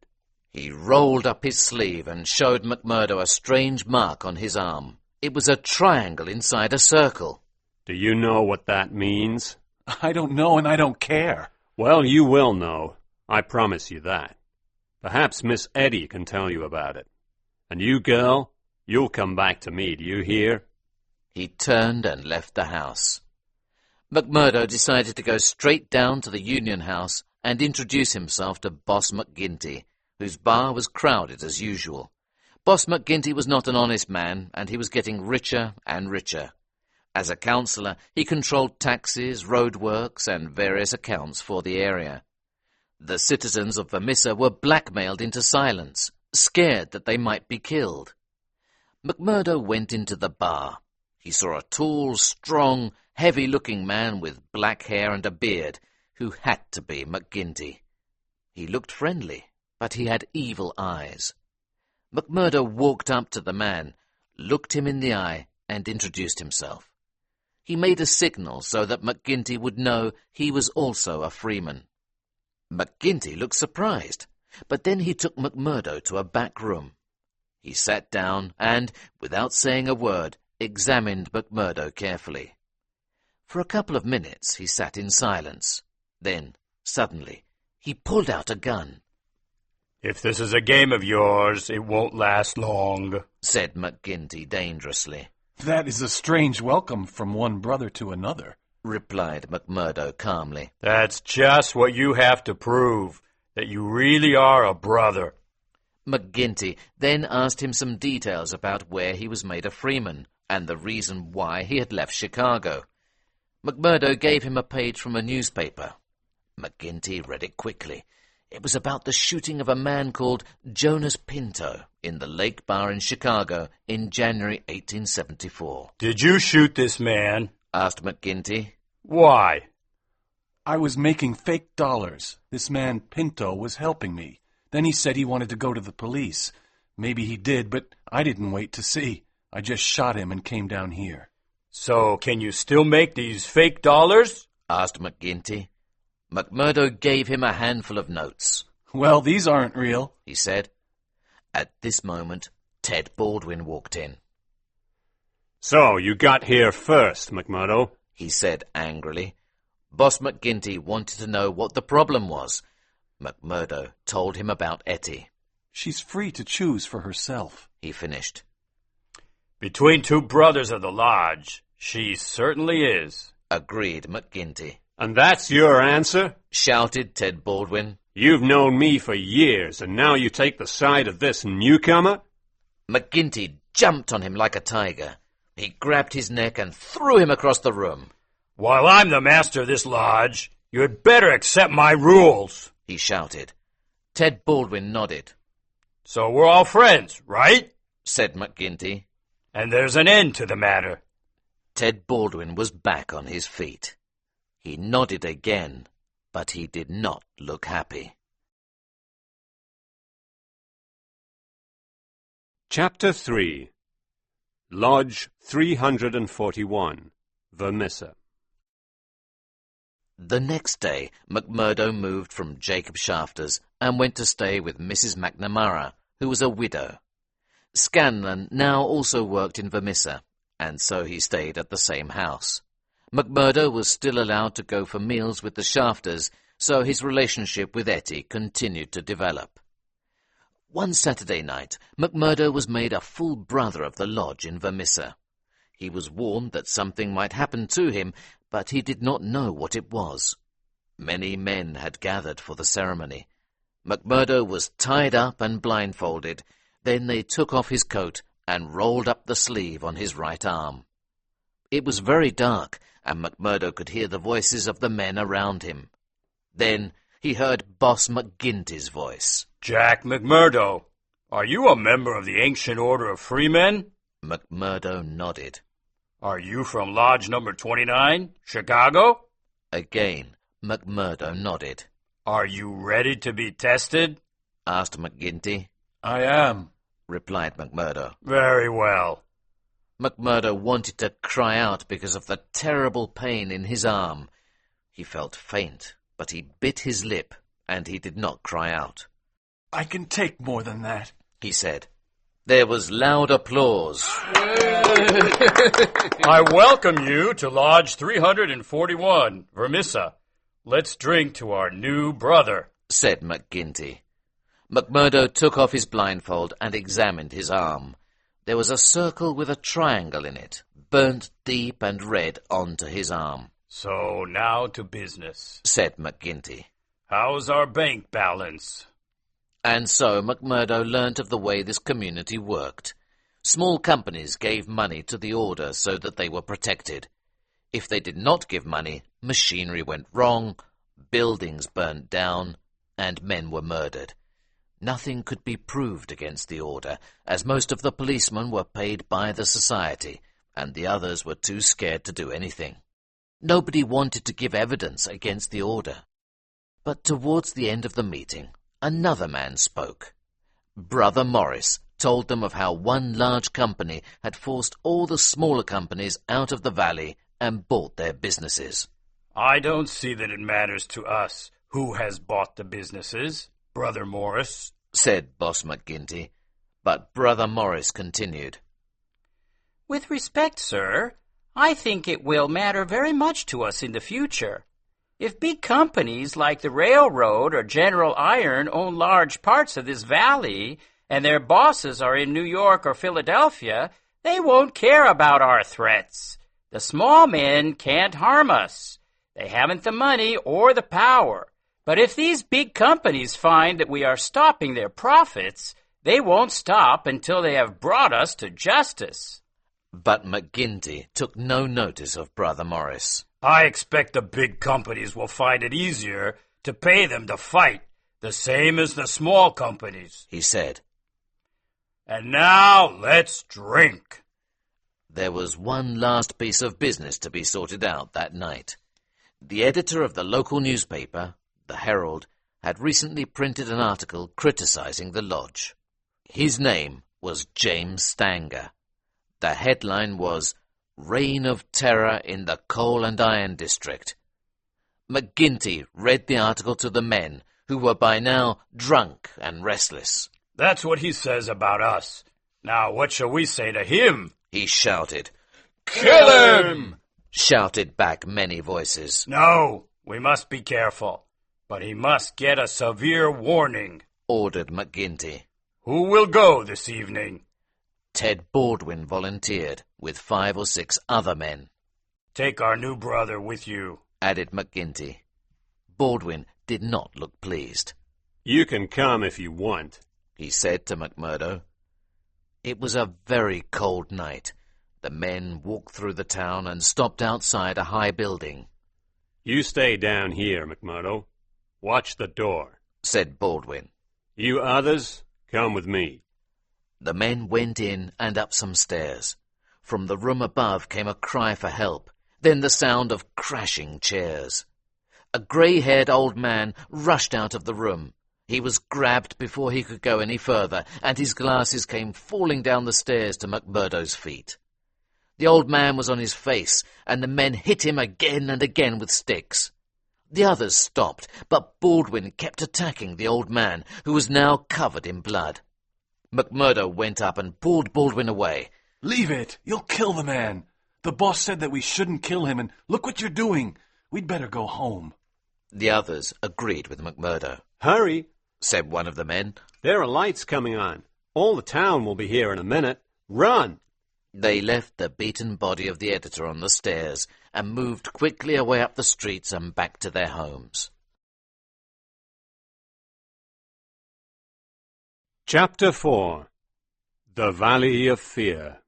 He rolled up his sleeve and showed McMurdo a strange mark on his arm. It was a triangle inside a circle. Do you know what that means? I don't know, and I don't care. Well, you will know. I promise you that. Perhaps Miss Etty can tell you about it. And you, girl, you'll come back to me, do you hear? He turned and left the house. McMurdo decided to go straight down to the Union House and introduce himself to Boss McGinty, whose bar was crowded as usual. Boss McGinty was not an honest man, and he was getting richer and richer. As a councillor, he controlled taxes, roadworks, and various accounts for the area. The citizens of Vermissa were blackmailed into silence, scared that they might be killed. McMurdo went into the bar. He saw a tall, strong, heavy-looking man with black hair and a beard, who had to be McGinty. He looked friendly, but he had evil eyes. McMurdo walked up to the man, looked him in the eye, and introduced himself. He made a signal so that McGinty would know he was also a freeman. McGinty looked surprised, but then he took McMurdo to a back room. He sat down and, without saying a word, examined McMurdo carefully. For a couple of minutes he sat in silence. Then, suddenly, he pulled out a gun. If this is a game of yours, it won't last long, said McGinty dangerously. That is a strange welcome from one brother to another, replied McMurdo calmly. That's just what you have to prove. that you really are a brother. McGinty then asked him some details about where he was made a freeman and the reason why he had left Chicago. McMurdo gave him a page from a newspaper. McGinty read it quickly. It was about the shooting of a man called Jonas Pinto in the Lake Bar in Chicago in January 1874. Did you shoot this man? Asked McGinty. Why? I was making fake dollars. This man Pinto was helping me. Then he said he wanted to go to the police. Maybe he did, but I didn't wait to see. I just shot him and came down here. So can you still make these fake dollars? Asked McGinty. McMurdo gave him a handful of notes. Well, these aren't real, he said. At this moment, Ted Baldwin walked in. So, you got here first, McMurdo, he said angrily. Boss McGinty wanted to know what the problem was. McMurdo told him about Etty. She's free to choose for herself, he finished. Between two brothers of the lodge, she certainly is, agreed McGinty. And that's your answer? Shouted Ted Baldwin. You've known me for years, and now you take the side of this newcomer? McGinty jumped on him like a tiger. He grabbed his neck and threw him across the room. While I'm the master of this lodge, you'd better accept my rules, he shouted. Ted Baldwin nodded. So we're all friends, right? Said McGinty. And there's an end to the matter. Ted Baldwin was back on his feet. He nodded again, but he did not look happy. Chapter 3. Lodge 341, Vermissa. The next day, McMurdo moved from Jacob Shafter's and went to stay with Mrs. McNamara, who was a widow. Scanlon now also worked in Vermissa, and so he stayed at the same house. McMurdo was still allowed to go for meals with the Shafters, so his relationship with Etty continued to develop. One Saturday night, McMurdo was made a full brother of the lodge in Vermissa. He was warned that something might happen to him, but he did not know what it was. Many men had gathered for the ceremony. McMurdo was tied up and blindfolded. Then they took off his coat and rolled up the sleeve on his right arm. It was very dark, and McMurdo could hear the voices of the men around him. Then he heard Boss McGinty's voice. Jack McMurdo, are you a member of the Ancient Order of Freemen? McMurdo nodded. Are you from Lodge number 29, Chicago? Again, McMurdo nodded. Are you ready to be tested? Asked McGinty. I am, replied McMurdo. Very well. McMurdo wanted to cry out because of the terrible pain in his arm. He felt faint, but he bit his lip, and he did not cry out. I can take more than that, he said. There was loud applause. I welcome you to Lodge 341, Vermissa. Let's drink to our new brother, said McGinty. McMurdo took off his blindfold and examined his arm. There was a circle with a triangle in it, burnt deep and red onto his arm. So now to business, said McGinty. How's our bank balance? And so McMurdo learnt of the way this community worked. Small companies gave money to the order so that they were protected. If they did not give money, machinery went wrong, buildings burned down, and men were murdered. Nothing could be proved against the order, as most of the policemen were paid by the society, and the others were too scared to do anything. Nobody wanted to give evidence against the order. But towards the end of the meeting, another man spoke. Brother Morris told them of how one large company had forced all the smaller companies out of the valley and bought their businesses. I don't see that it matters to us who has bought the businesses, Brother Morris, said Boss McGinty. But Brother Morris continued. With respect, sir, I think it will matter very much to us in the future. If big companies like the railroad or General Iron own large parts of this valley, and their bosses are in New York or Philadelphia, they won't care about our threats. The small men can't harm us. They haven't the money or the power. But if these big companies find that we are stopping their profits, they won't stop until they have brought us to justice. But McGinty took no notice of Brother Morris. I expect the big companies will find it easier to pay them to fight, the same as the small companies, he said. And now let's drink. There was one last piece of business to be sorted out that night. The editor of the local newspaper, the Herald, had recently printed an article criticizing the lodge. His name was James Stanger. The headline was, "Reign of Terror in the Coal and Iron District." McGinty read the article to the men, who were by now drunk and restless. That's what he says about us. Now what shall we say to him? He shouted. Kill him! Shouted back many voices. No, we must be careful. But he must get a severe warning, ordered McGinty. Who will go this evening? Ted Baldwin volunteered, with 5 or 6 other men. Take our new brother with you, added McGinty. Baldwin did not look pleased. You can come if you want, he said to McMurdo. It was a very cold night. The men walked through the town and stopped outside a high building. You stay down here, McMurdo. Watch the door, said Baldwin. You others, come with me. The men went in and up some stairs. From the room above came a cry for help, then the sound of crashing chairs. A grey-haired old man rushed out of the room. He was grabbed before he could go any further, and his glasses came falling down the stairs to McMurdo's feet. The old man was on his face, and the men hit him again and again with sticks. The others stopped, but Baldwin kept attacking the old man, who was now covered in blood. McMurdo went up and pulled Baldwin away. Leave it! You'll kill the man! The boss said that we shouldn't kill him, and look what you're doing! We'd better go home. The others agreed with McMurdo. Hurry, said one of the men. There are lights coming on. All the town will be here in a minute. Run! They left the beaten body of the editor on the stairs and moved quickly away up the streets and back to their homes. Chapter 4. The Valley of Fear.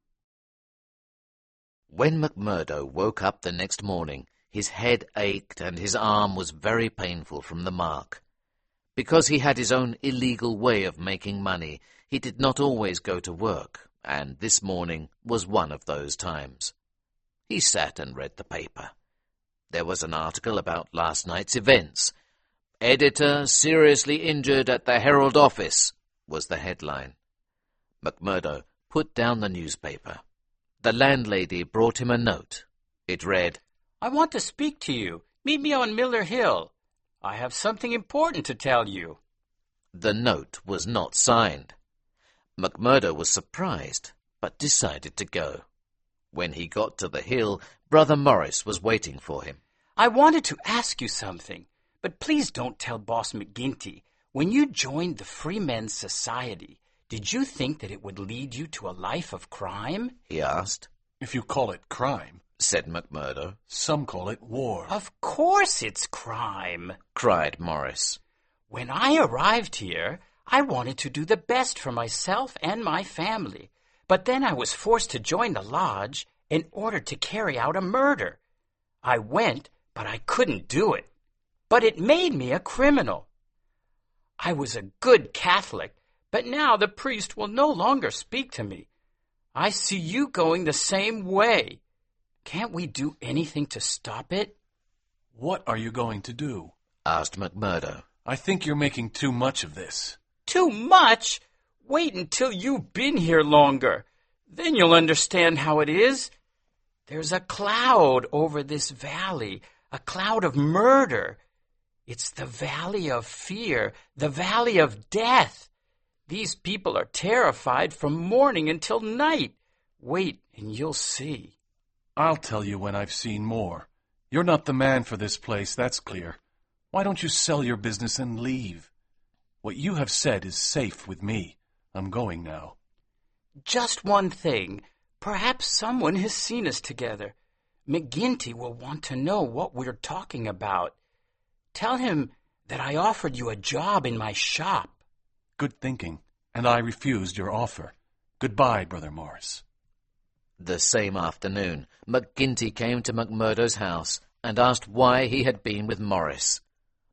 When McMurdo woke up the next morning, his head ached and his arm was very painful from the mark. Because he had his own illegal way of making money, he did not always go to work, and this morning was one of those times. He sat and read the paper. There was an article about last night's events. "Editor seriously injured at the Herald office," was the headline. McMurdo put down the newspaper. The landlady brought him a note. It read, I want to speak to you. Meet me on Miller Hill. I have something important to tell you. The note was not signed. McMurdo was surprised, but decided to go. When he got to the hill, Brother Morris was waiting for him. I wanted to ask you something, but please don't tell Boss McGinty. When you joined the Free Men's Society, did you think that it would lead you to a life of crime? He asked. If you call it crime, said McMurdo. Some call it war. Of course it's crime, cried Morris. When I arrived here, I wanted to do the best for myself and my family, but then I was forced to join the lodge in order to carry out a murder. I went, but I couldn't do it. But it made me a criminal. I was a good Catholic, but now the priest will no longer speak to me. I see you going the same way. Can't we do anything to stop it? What are you going to do? Asked McMurdo. I think you're making too much of this. Too much? Wait until you've been here longer. Then you'll understand how it is. There's a cloud over this valley, a cloud of murder. It's the valley of fear, the valley of death. These people are terrified from morning until night. Wait and you'll see. I'll tell you when I've seen more. You're not the man for this place, that's clear. Why don't you sell your business and leave? What you have said is safe with me. I'm going now. Just one thing. Perhaps someone has seen us together. McGinty will want to know what we're talking about. Tell him that I offered you a job in my shop. Good thinking, and I refused your offer. Goodbye, Brother Morris. The same afternoon, McGinty came to McMurdo's house and asked why he had been with Morris.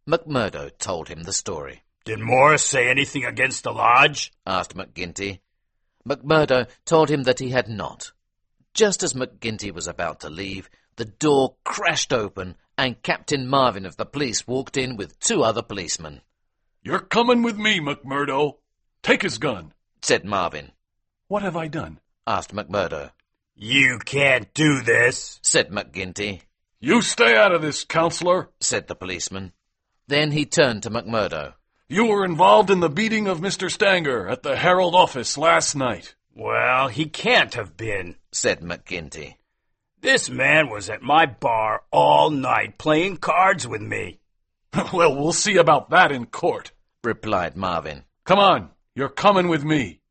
McMurdo told him the story. Did Morris say anything against the lodge? Asked McGinty. McMurdo told him that he had not. Just as McGinty was about to leave, the door crashed open and Captain Marvin of the police walked in with 2 other policemen. You're coming with me, McMurdo. Take his gun, said Marvin. What have I done? Asked McMurdo. You can't do this, said McGinty. You stay out of this, counselor, said the policeman. Then he turned to McMurdo. You were involved in the beating of Mr. Stanger at the Herald office last night. Well, he can't have been, said McGinty. This man was at my bar all night playing cards with me. Well, we'll see about that in court, replied Marvin. Come on, you're coming with me.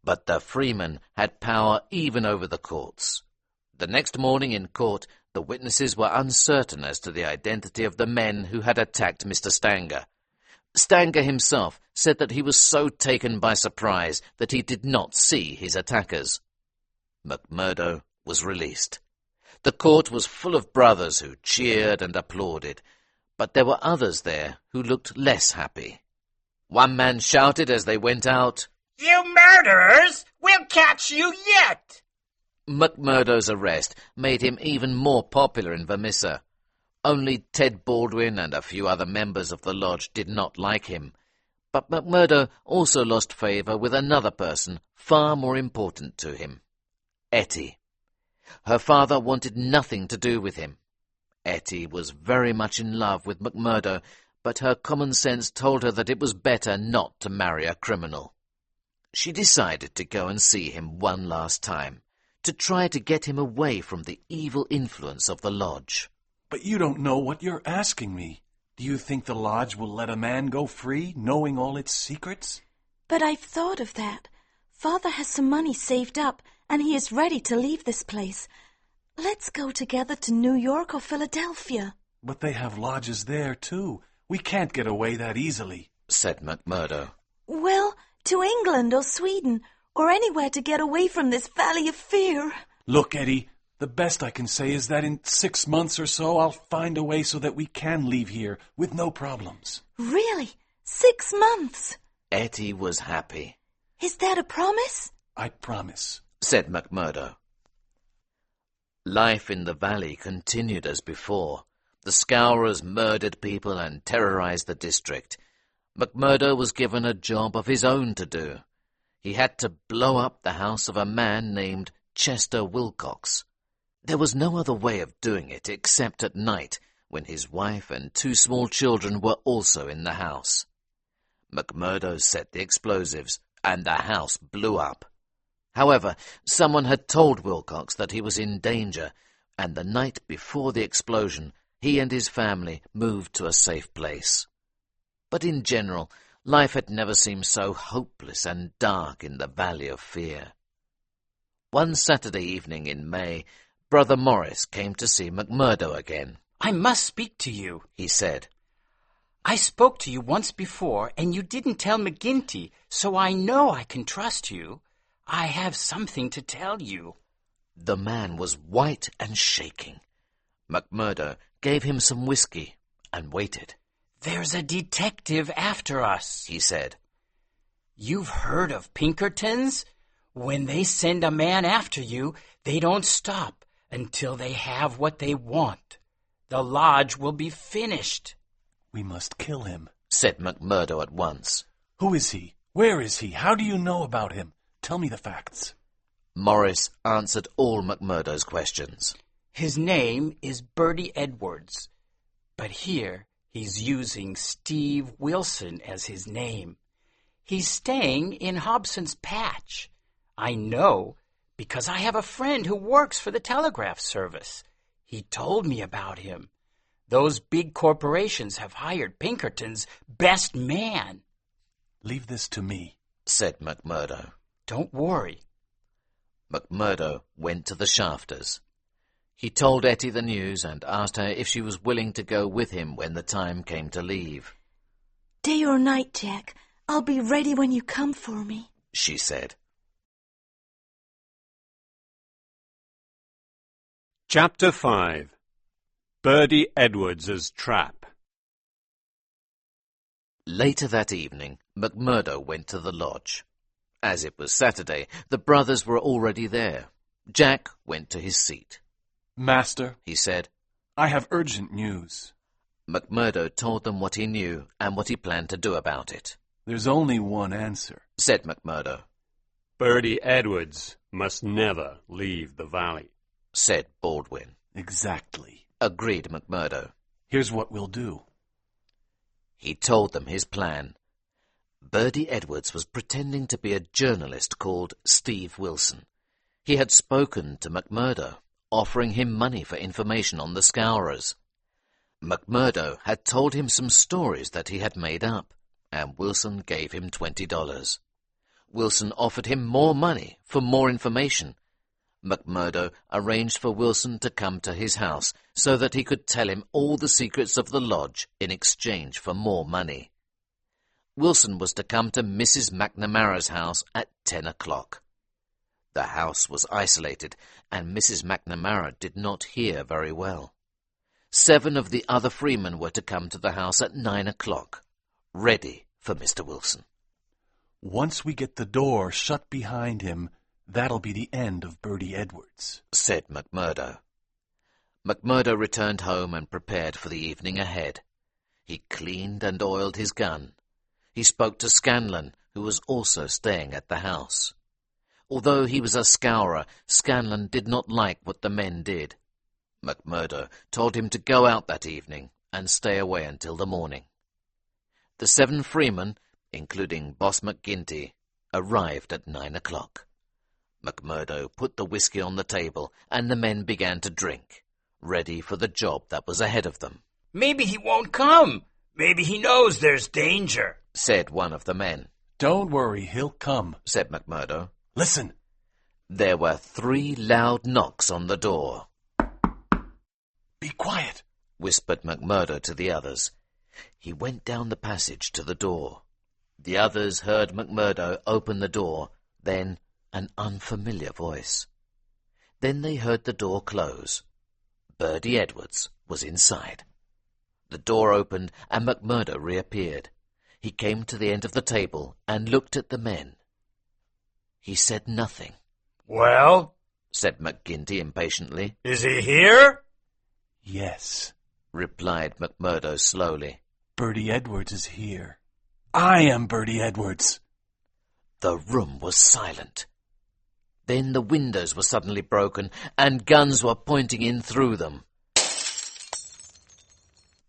But the freeman had power even over the courts. The next morning in court, the witnesses were uncertain as to the identity of the men who had attacked Mr. Stanger. Stanger himself said that he was so taken by surprise that he did not see his attackers. McMurdo was released. The court was full of brothers who cheered and applauded, but there were others there who looked less happy. One man shouted as they went out, You murderers! We'll catch you yet! McMurdo's arrest made him even more popular in Vermissa. Only Ted Baldwin and a few other members of the lodge did not like him. But McMurdo also lost favour with another person far more important to him, Etty. Her father wanted nothing to do with him. Etty was very much in love with McMurdo, but her common sense told her that it was better not to marry a criminal. She decided to go and see him one last time, to try to get him away from the evil influence of the lodge. But you don't know what you're asking me. Do you think the lodge will let a man go free, knowing all its secrets? But I've thought of that. Father has some money saved up, and he is ready to leave this place. Let's go together to New York or Philadelphia. But they have lodges there, too. We can't get away that easily, said McMurdo. Well, to England or Sweden, or anywhere to get away from this valley of fear. Look, Eddie, the best I can say is that in 6 months or so I'll find a way so that we can leave here with no problems. Really? 6 months? Etty was happy. Is that a promise? I promise, said McMurdo. Life in the valley continued as before. The Scourers murdered people and terrorized the district. McMurdo was given a job of his own to do. He had to blow up the house of a man named Chester Wilcox. There was no other way of doing it except at night, when his wife and 2 small children were also in the house. McMurdo set the explosives, and the house blew up. However, someone had told Wilcox that he was in danger, and the night before the explosion, he and his family moved to a safe place. But in general, life had never seemed so hopeless and dark in the Valley of Fear. One Saturday evening in May, Brother Morris came to see McMurdo again. I must speak to you, he said. I spoke to you once before, and you didn't tell McGinty, so I know I can trust you. I have something to tell you. The man was white and shaking. McMurdo gave him some whiskey and waited. There's a detective after us, he said. You've heard of Pinkertons? When they send a man after you, they don't stop until they have what they want. The lodge will be finished. We must kill him, said McMurdo at once. Who is he? Where is he? How do you know about him? Tell me the facts. Morris answered all McMurdo's questions. His name is Bertie Edwards, but here he's using Steve Wilson as his name. He's staying in Hobson's Patch. I know because I have a friend who works for the telegraph service. He told me about him. Those big corporations have hired Pinkerton's best man. Leave this to me, said McMurdo. Don't worry. McMurdo went to the Shafters. He told Etty the news and asked her if she was willing to go with him when the time came to leave. "Day or night, Jack, I'll be ready when you come for me," she said. Chapter 5. Birdie Edwards's Trap. Later that evening, McMurdo went to the lodge. As it was Saturday, the brothers were already there. Jack went to his seat. "Master," He said. "I have urgent news. McMurdo told them what he knew and what he planned to do about it. There's only one answer," Said McMurdo. Birdie Edwards must never leave the valley. Said Baldwin. "Exactly. Agreed McMurdo. Here's what we'll do." He told them his plan. Birdie Edwards was pretending to be a journalist called Steve Wilson. He had spoken to McMurdo, offering him money for information on the Scourers. McMurdo had told him some stories that he had made up, and Wilson gave him $20. Wilson offered him more money for more information. McMurdo arranged for Wilson to come to his house so that he could tell him all the secrets of the lodge in exchange for more money. Wilson was to come to Mrs. McNamara's house at 10 o'clock. The house was isolated, and Mrs. McNamara did not hear very well. 7 of the other freemen were to come to the house at 9 o'clock, ready for Mr. Wilson. "Once we get the door shut behind him, that'll be the end of Birdie Edwards," said McMurdo. McMurdo returned home and prepared for the evening ahead. He cleaned and oiled his gun. He spoke to Scanlon, who was also staying at the house. Although he was a scourer, Scanlon did not like what the men did. McMurdo told him to go out that evening and stay away until the morning. The 7 freemen, including Boss McGinty, arrived at 9 o'clock. McMurdo put the whiskey on the table, and the men began to drink, ready for the job that was ahead of them. Maybe he won't come. Maybe he knows there's danger, said one of the men. "Don't worry, he'll come," said McMurdo. "Listen." There were 3 loud knocks on the door. "Be quiet," whispered McMurdo to the others. He went down the passage to the door. The others heard McMurdo open the door, then an unfamiliar voice. Then they heard the door close. Birdie Edwards was inside. The door opened and McMurdo reappeared. He came to the end of the table and looked at the men. He said nothing. "Well," said McGinty impatiently. "is he here?" "Yes," replied McMurdo slowly. "Birdie Edwards is here. I am Birdie Edwards." The room was silent. Then the windows were suddenly broken, and guns were pointing in through them.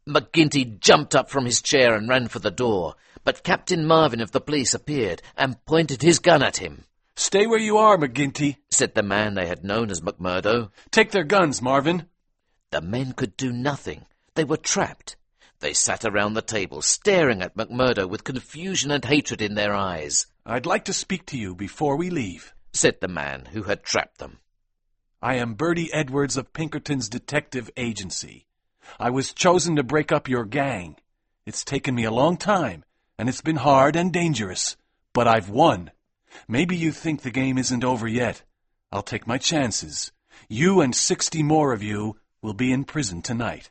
McGinty jumped up from his chair and ran for the door, but Captain Marvin of the police appeared and pointed his gun at him. "Stay where you are, McGinty," said the man they had known as McMurdo. "Take their guns, Marvin." The men could do nothing. They were trapped. They sat around the table, staring at McMurdo with confusion and hatred in their eyes. "I'd like to speak to you before we leave," said the man who had trapped them. "I am Birdie Edwards of Pinkerton's detective agency. I was chosen to break up your gang. It's taken me a long time, and it's been hard and dangerous, but I've won. Maybe you think the game isn't over yet. I'll take my chances. You and 60 more of you will be in prison tonight.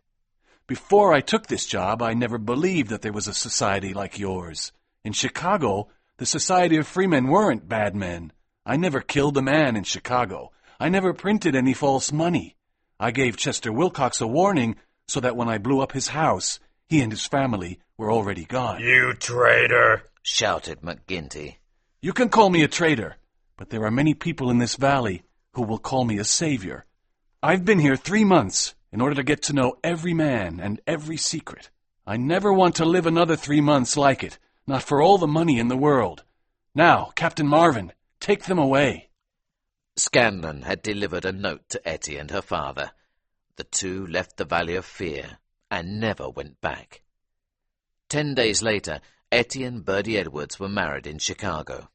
Before I took this job, I never believed that there was a society like yours. In Chicago, the Society of Freemen weren't bad men. I never killed a man in Chicago. I never printed any false money. I gave Chester Wilcox a warning so that when I blew up his house, he and his family were already gone." "You traitor!" shouted McGinty. "You can call me a traitor, but there are many people in this valley who will call me a savior. I've been here 3 months in order to get to know every man and every secret. I never want to live another 3 months like it, not for all the money in the world. Now, Captain Marvin, take them away." Scanlon had delivered a note to Etty and her father. The 2 left the Valley of Fear and never went back. 10 days later, Etty and Birdie Edwards were married in Chicago.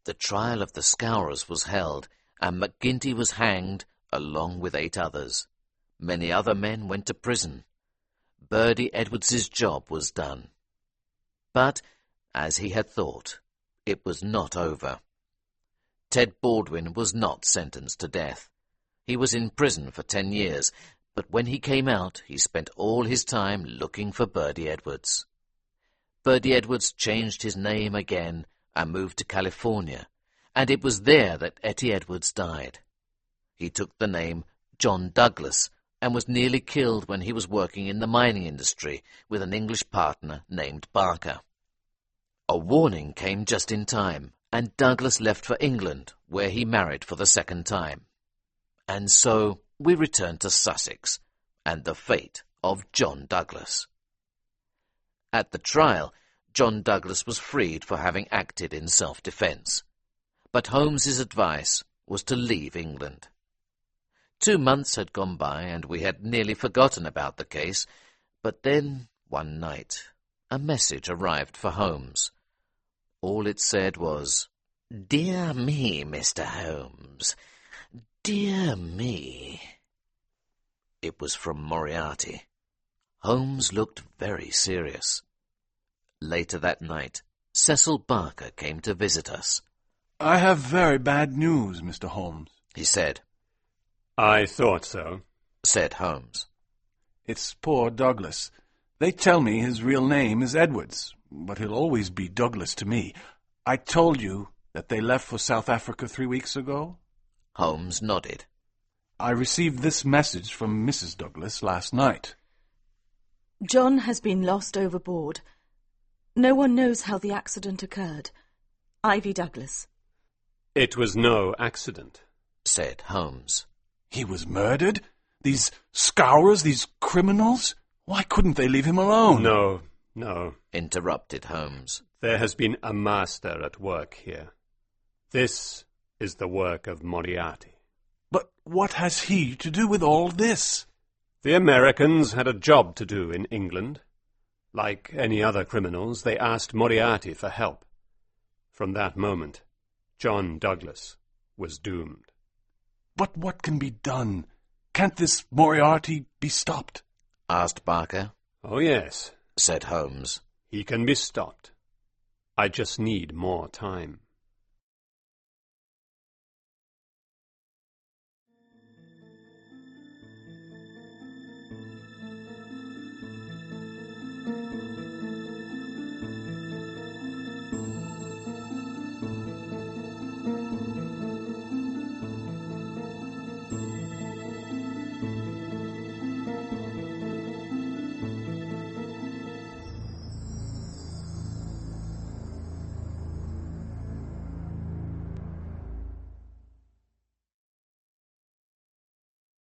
The trial of the Scourers was held, and McGinty was hanged along with 8 others. Many other men went to prison. Bertie Edwards's job was done. But, as he had thought, it was not over. Ted Baldwin was not sentenced to death. He was in prison for 10 years, but when he came out, he spent all his time looking for Bertie Edwards. Bertie Edwards changed his name again and moved to California, and it was there that Etty Edwards died. He took the name John Douglas and was nearly killed when he was working in the mining industry with an English partner named Barker. A warning came just in time, and Douglas left for England, where he married for the 2nd time. And so we return to Sussex and the fate of John Douglas. At the trial, John Douglas was freed for having acted in self-defence, but Holmes's advice was to leave England. 2 months had gone by, and we had nearly forgotten about the case, but then, one night, a message arrived for Holmes. All it said was, "Dear me, Mr. Holmes, dear me." It was from Moriarty. Holmes looked very serious. Later that night, Cecil Barker came to visit us. "I have very bad news, Mr. Holmes," he said. I thought so, said Holmes. "It's poor Douglas. They tell me his real name is Edwards, but he'll always be Douglas to me. I told you that they left for South Africa 3 weeks ago?" Holmes nodded. "I received this message from Mrs. Douglas last night." John has been lost overboard. No one knows how the accident occurred. Ivy Douglas. It was no accident, said Holmes. "He was murdered? These scourers, these criminals? Why couldn't they leave him alone?" No, interrupted Holmes. There has been a master at work here. This is the work of Moriarty. "But what has he to do with all this?" The Americans had a job to do in England. Like any other criminals, they asked Moriarty for help. From that moment, John Douglas was doomed. "But what can be done? Can't this Moriarty be stopped?" asked Barker. "Oh, yes," said Holmes. "He can be stopped. I just need more time."